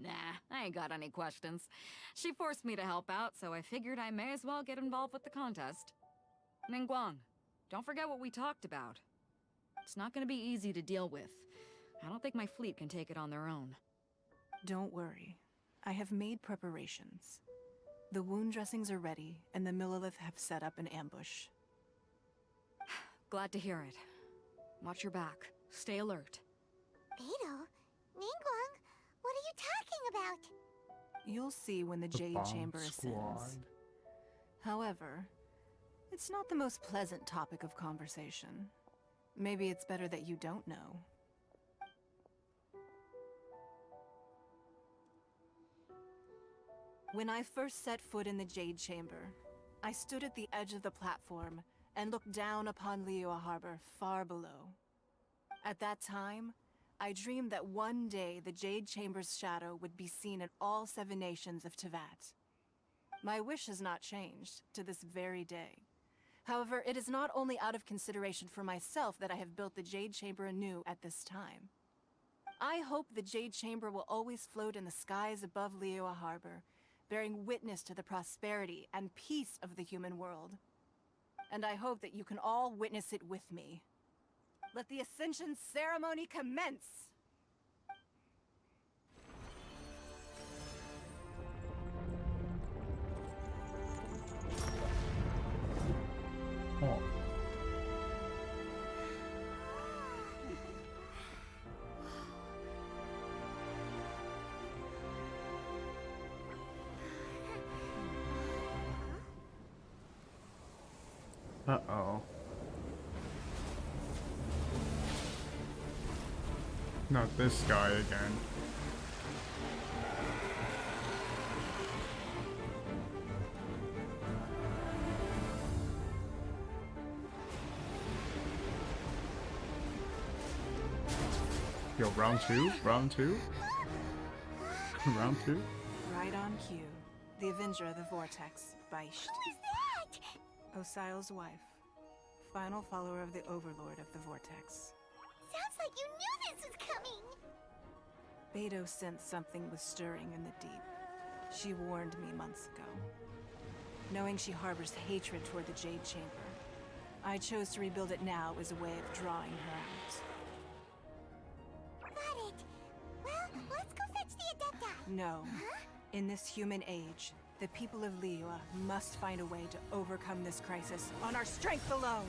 S17: Nah, I ain't got any questions. She forced me to help out, so I figured I may as well get involved with the contest. Ningguang, don't forget what we talked about. It's not gonna be easy to deal with. I don't think my fleet can take it on their own.
S2: Don't worry. I have made preparations. The wound dressings are ready, and the Millilith have set up an ambush.
S17: Glad to hear it. Watch your back. Stay alert.
S18: Beidou, Ningguang, what are you talking about?
S2: You'll see when the Jade
S1: bomb
S2: Chamber
S1: squad.
S2: ascends. However, it's not the most pleasant topic of conversation. Maybe it's better that you don't know. When I first set foot in the Jade Chamber, I stood at the edge of the platform and looked down upon Liyue Harbor far below. At that time, I dreamed that one day the Jade Chamber's shadow would be seen in all 7 nations of Teyvat. My wish has not changed to this very day. However, it is not only out of consideration for myself that I have built the Jade Chamber anew at this time. I hope the Jade Chamber will always float in the skies above Liyue Harbor, bearing witness to the prosperity and peace of the human world. And I hope that you can all witness it with me. Let the Ascension ceremony commence!
S1: Oh. Uh-oh. Not this guy again. Yo, round two? Round two? Round two?
S2: Right on cue. The Avenger of the Vortex, Beisht.
S18: Who is that?
S2: Osial's wife. Final follower of the Overlord of the Vortex.
S18: Sounds like you knew this was coming.
S2: Beidou sensed something was stirring in the deep. She warned me months ago. Knowing she harbors hatred toward the Jade Chamber, I chose to rebuild it now as a way of drawing her out.
S18: Got it. Well, let's go fetch the Adepta.
S2: No.
S18: Huh?
S2: In this human age, the people of Liyue must find a way to overcome this crisis on our strength alone!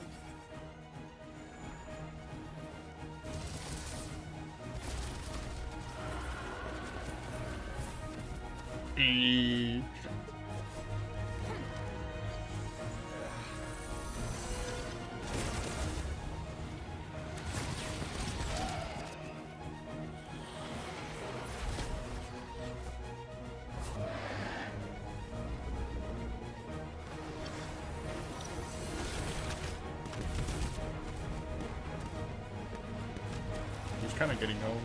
S1: He's kind of getting owned.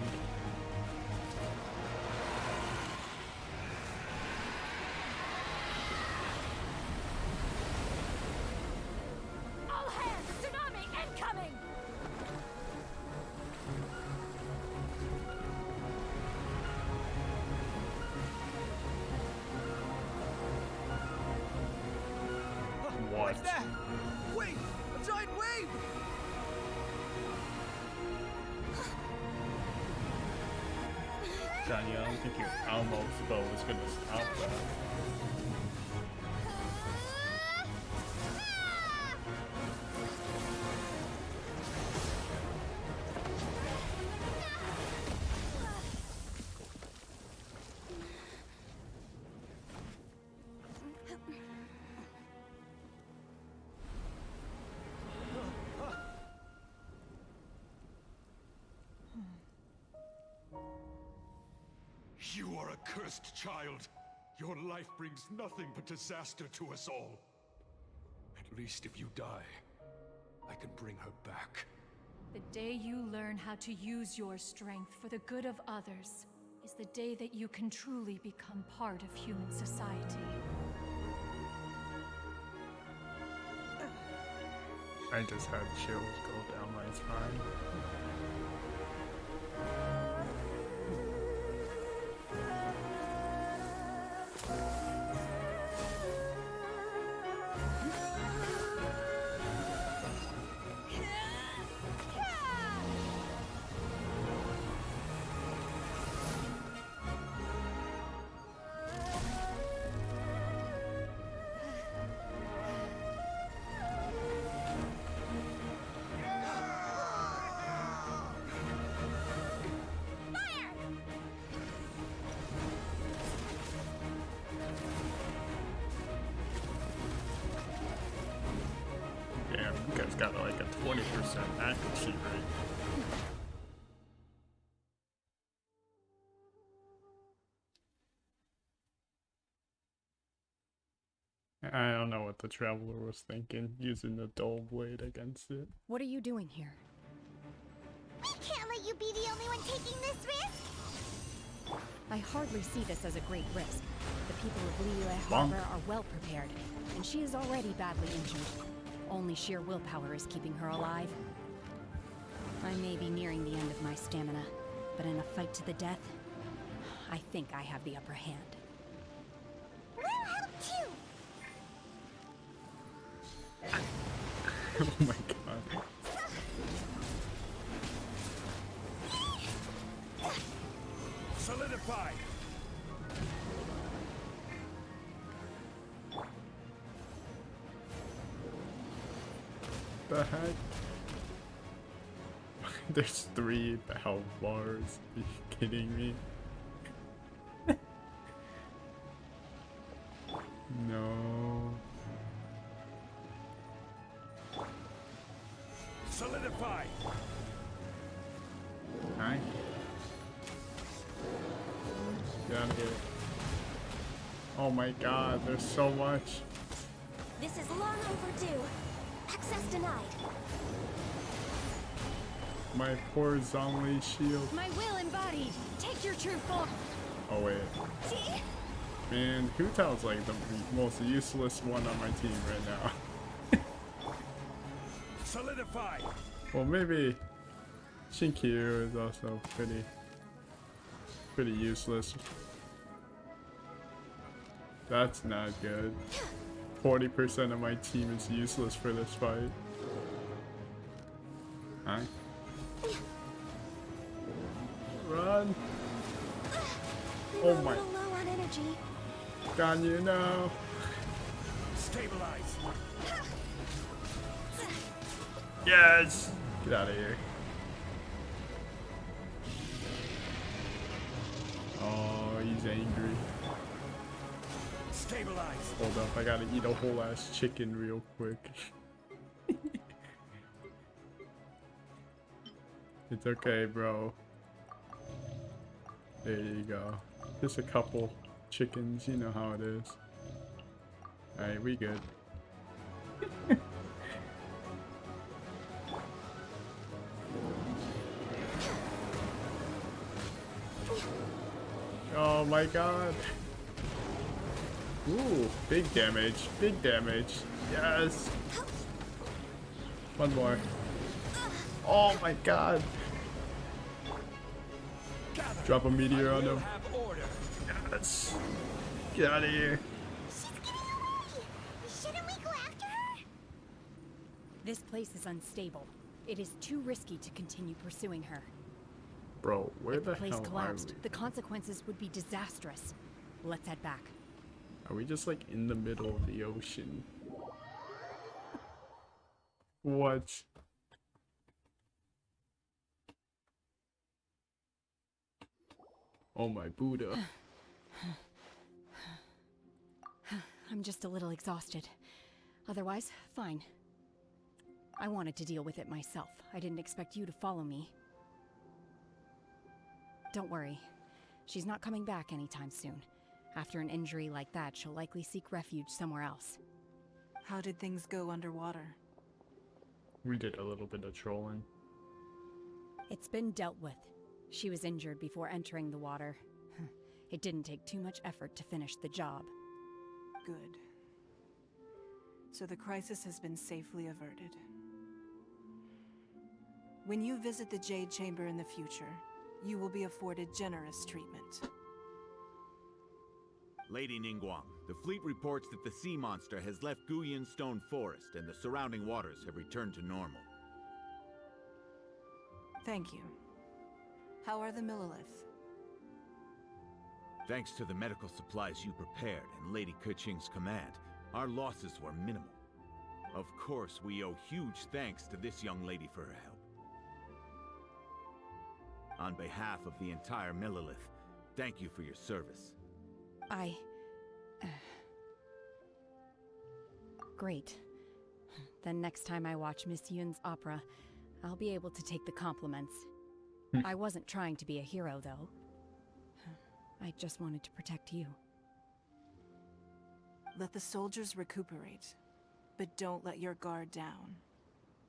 S14: All hands! Tsunami incoming!
S1: What?
S11: What's that? Wait! A giant wave!
S1: Johnny, I don't think your Almo's bow is gonna stop that.
S10: You are a cursed child. Your life brings nothing but disaster to us all. At least if you die, I can bring her back.
S16: The day you learn how to use your strength for the good of others is the day that you can truly become part of human society.
S1: I just had chills go down my spine. got like a 20% accuracy rate. I don't know what the Traveler was thinking, using the dull blade against it.
S7: What are you doing here?
S18: We can't let you be the only one taking this risk!
S7: I hardly see this as a great risk. The people of Liyue Harbor are well prepared, and she is already badly injured. Only sheer willpower is keeping her alive. I may be nearing the end of my stamina, but in a fight to the death, I think I have the upper hand.
S18: We'll help too!
S1: Oh my god.
S19: Solidify!
S1: The heck? There's 3 health bars. Are you kidding me? No.
S19: Solidify!
S1: Hi. Get out of here. Oh my god, there's so much.
S20: This is long overdue. Access denied.
S1: My poor Zhongli shield.
S7: My will embodied. Take your true form.
S1: Oh wait. Man, Hu Tao's like the most useless one on my team right now.
S19: Solidify!
S1: Well, maybe Shinkyu is also pretty useless. That's not good. 40% of my team is useless for this fight. Hi. Run! Oh my.
S20: Low on energy.
S1: Ganyu, no!
S19: Stabilize!
S1: Yes! Get out of here. Oh, he's angry.
S19: Stabilize!
S1: Hold up, I gotta eat a whole ass chicken real quick. It's okay, bro. There you go. Just a couple chickens, you know how it is. Alright, we good. Oh my god. Ooh, big damage, big damage. Yes. One more. Oh my god. Drop a meteor on him. Yes. Get out of here.
S18: She's getting away! Shouldn't we go after her?
S7: This place is unstable. It is too risky to continue pursuing her.
S1: Bro, where
S7: If the
S1: the
S7: place
S1: hell
S7: collapsed,
S1: are we?
S7: the consequences would be disastrous. Let's head back.
S1: Are we just like in the middle of the ocean? What? Oh my Buddha.
S7: I'm just a little exhausted. Otherwise, fine. I wanted to deal with it myself. I didn't expect you to follow me. Don't worry. She's not coming back anytime soon. After an injury like that, she'll likely seek refuge somewhere else.
S2: How did things go underwater?
S1: We did a little bit of trolling.
S7: It's been dealt with. She was injured before entering the water. It didn't take too much effort to finish the job.
S2: Good. So the crisis has been safely averted. When you visit the Jade Chamber in the future, you will be afforded generous treatment.
S21: Lady Ningguang, the fleet reports that the sea monster has left Guyan Stone Forest and the surrounding waters have returned to normal.
S2: Thank you. How are the Millilith?
S21: Thanks to the medical supplies you prepared and Lady Keqing's command, our losses were minimal. Of course, we owe huge thanks to this young lady for her help. On behalf of the entire Millilith, thank you for your service.
S7: Great. Then next time I watch Miss Yun's opera, I'll be able to take the compliments. I wasn't trying to be a hero, though. I just wanted to protect you.
S2: Let the soldiers recuperate, but don't let your guard down.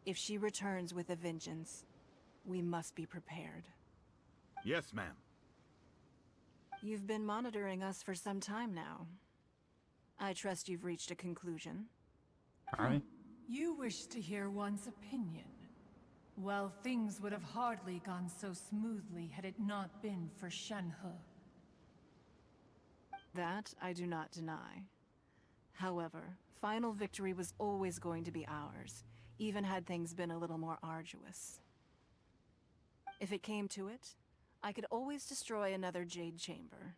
S2: If she returns with a vengeance, we must be prepared.
S19: Yes, ma'am.
S2: You've been monitoring us for some time now. I trust you've reached a conclusion.
S1: Hi.
S16: You wish to hear one's opinion. Well, things would have hardly gone so smoothly had it not been for Shenhe.
S2: That I do not deny. However, final victory was always going to be ours, even had things been a little more arduous. If it came to it, I could always destroy another Jade Chamber.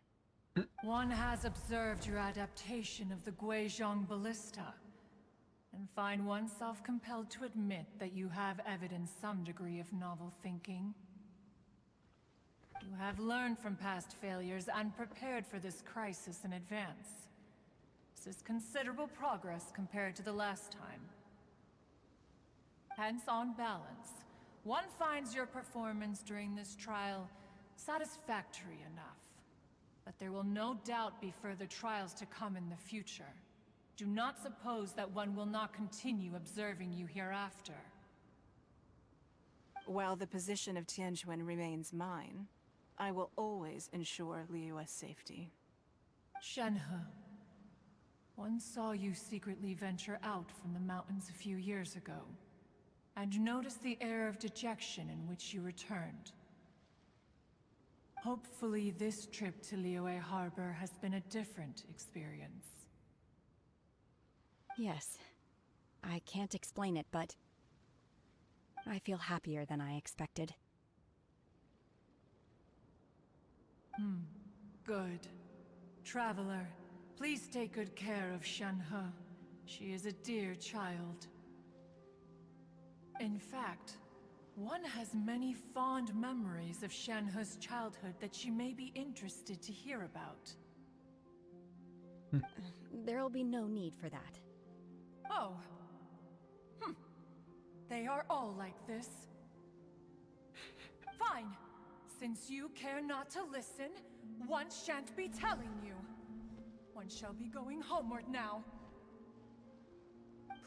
S16: One has observed your adaptation of the Guizhong Ballista, and find oneself compelled to admit that you have evidenced some degree of novel thinking. You have learned from past failures and prepared for this crisis in advance. This is considerable progress compared to the last time. Hence, on balance, one finds your performance during this trial satisfactory enough. But there will no doubt be further trials to come in the future. Do not suppose that one will not continue observing you hereafter.
S2: While the position of Tianquan remains mine, I will always ensure Liyue's safety.
S16: Shenhe, one saw you secretly venture out from the mountains a few years ago, and noticed the air of dejection in which you returned. Hopefully this trip to Liyue Harbor has been a different experience.
S7: Yes. I can't explain it, but I feel happier than I expected.
S16: Good. Traveler, please take good care of Shenhe. She is a dear child. In fact, one has many fond memories of Shenhe's childhood that she may be interested to hear about.
S7: There'll be no need for that.
S16: Oh. They are all like this. Fine. Since you care not to listen, one shan't be telling you. One shall be going homeward now.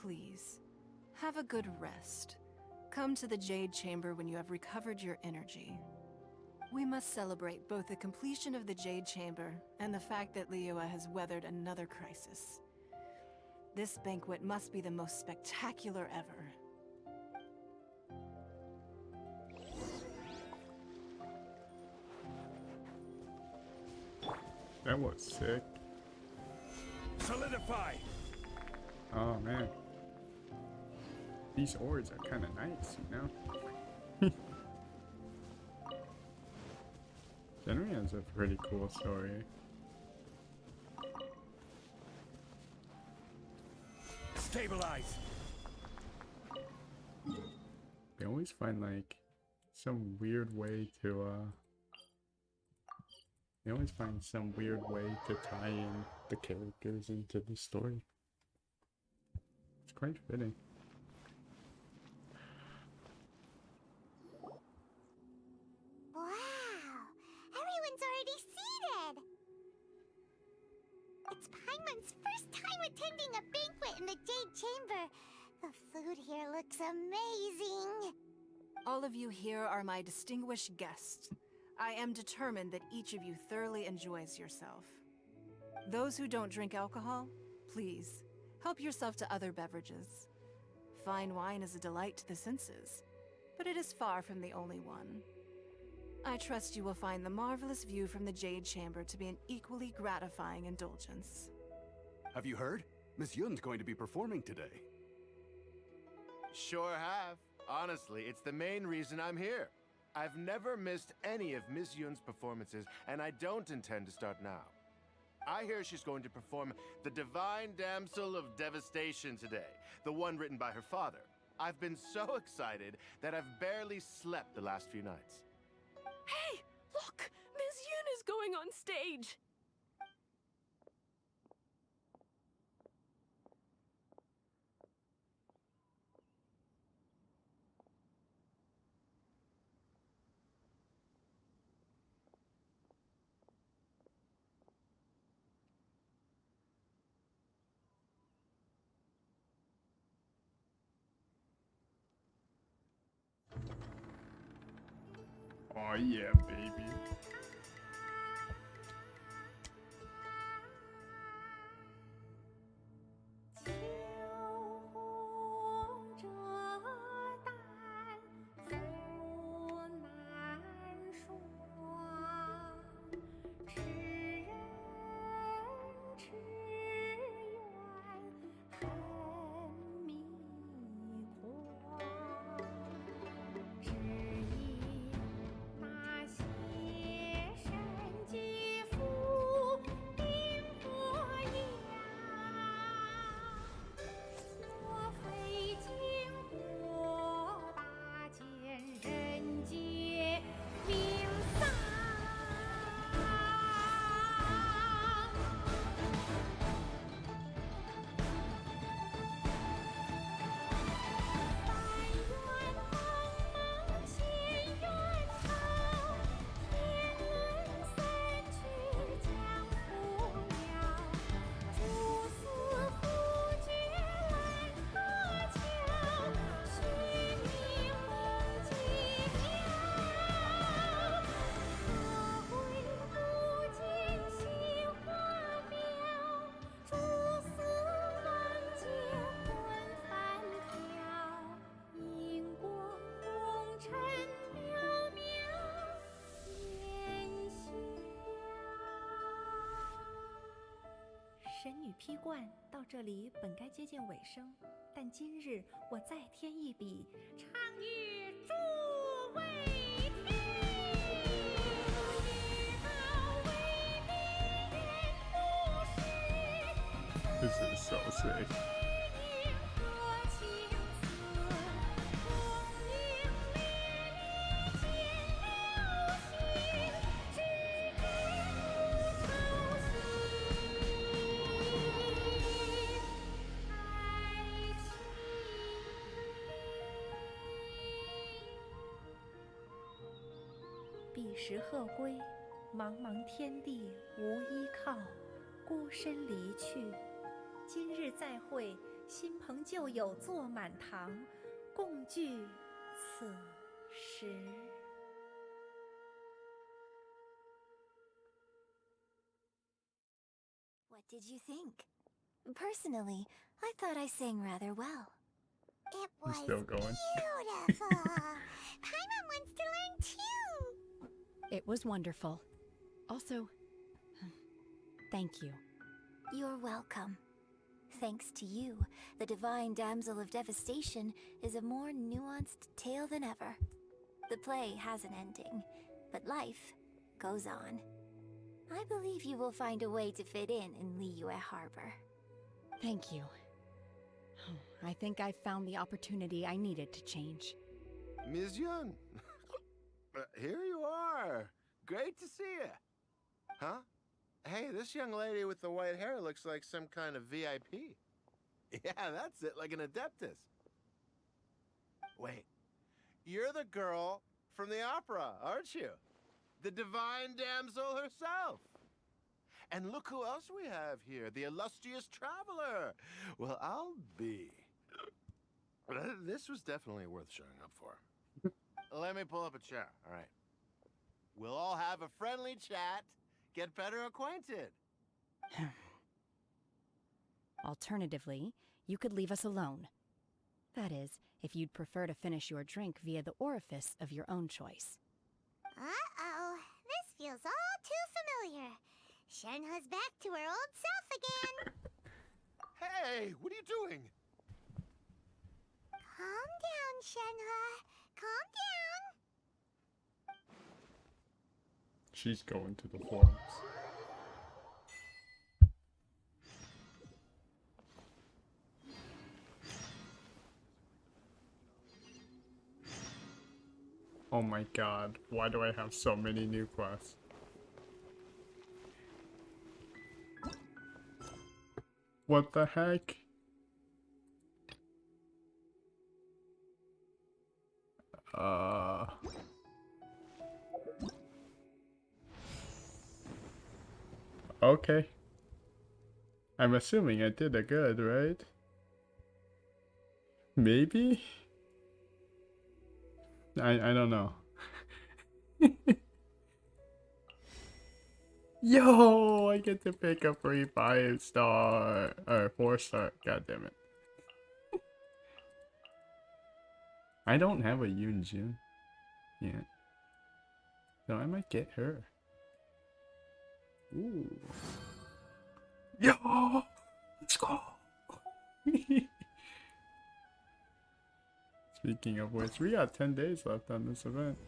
S2: Please, have a good rest. Come to the Jade Chamber when you have recovered your energy. We must celebrate both the completion of the Jade Chamber and the fact that Liyue has weathered another crisis. This banquet must be the most spectacular ever.
S1: That was sick.
S19: Solidify!
S1: Oh man. These orbs are kind of nice, you know? Shenhe has a pretty cool story.
S19: Stabilize!
S1: They always find like some weird way to they always find some weird way to tie in the characters into the story. It's quite fitting.
S18: Wow! Everyone's already seated! It's Paimon's first time attending a banquet in the Jade Chamber. The food here looks amazing.
S2: All of you here are my distinguished guests. I am determined that each of you thoroughly enjoys yourself. Those who don't drink alcohol, please, help yourself to other beverages. Fine wine is a delight to the senses, but it is far from the only one. I trust you will find the marvelous view from the Jade Chamber to be an equally gratifying indulgence.
S13: Have you heard? Miss Yun's going to be performing today.
S9: Sure have. Honestly, it's the main reason I'm here. I've never missed any of Miss Yun's performances, and I don't intend to start now. I hear she's going to perform The Divine Damsel of Devastation today, the one written by her father. I've been so excited that I've barely slept the last few nights.
S22: Hey, look! Miss Yun is going on stage!
S1: Oh yeah, baby.
S8: 神女披冠到这里本该接近尾声，但今日我再添一笔，唱与诸位听，This
S1: is so sick.
S8: "彼时鹤归，茫茫天地无依靠，孤身离去。今日再会，新朋旧友坐满堂，共聚此时。"
S20: What did you think? Personally, I thought I sang rather well.
S18: It
S1: I'm
S18: was
S1: still going.
S18: beautiful. Paimon wants to learn too.
S7: It was wonderful. Also, thank you.
S20: You're welcome. Thanks to you, the Divine Damsel of Devastation is a more nuanced tale than ever. The play has an ending, but life goes on. I believe you will find a way to fit in Liyue Harbor.
S7: Thank you. I think I've found the opportunity I needed to change.
S9: Ms. Yun, here you are. Great to see you. Huh? Hey, this young lady with the white hair looks like some kind of VIP. Yeah, that's it, like an Adeptus. Wait, you're the girl from the opera, aren't you? The Divine Damsel herself. And look who else we have here, the illustrious traveler. Well, I'll be. This was definitely worth showing up for. Let me pull up a chair, all right? We'll all have a friendly chat, get better acquainted.
S7: Alternatively, you could leave us alone. That is, if you'd prefer to finish your drink via the orifice of your own choice.
S18: Uh-oh, this feels all too familiar. Shenhe's back to her old self again.
S9: Hey, what are you doing?
S18: Calm down, Shenhe. Calm down.
S1: She's going to the forums. Oh my god, why do I have so many new quests? What the heck? Okay. I'm assuming I did a good, right? Maybe? I don't know. Yo, I get to pick a free 5-star or 4-star. God damn it. I don't have a Yunjin yet. So I might get her. Ooh. Yo! Let's go! Speaking of which, we got 10 days left on this event.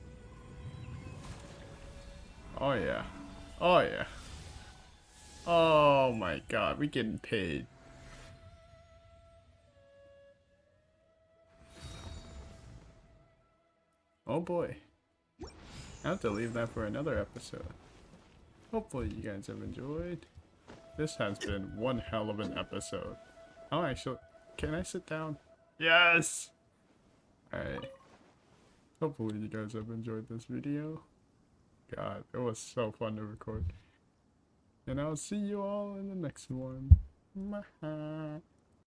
S1: Oh yeah. Oh yeah. Oh my god, we getting paid. Oh boy. I have to leave that for another episode. Hopefully you guys have enjoyed. This has been one hell of an episode. Oh, actually, can I sit down? Yes! Alright. Hopefully you guys have enjoyed this video. God, it was so fun to record. And I'll see you all in the next one.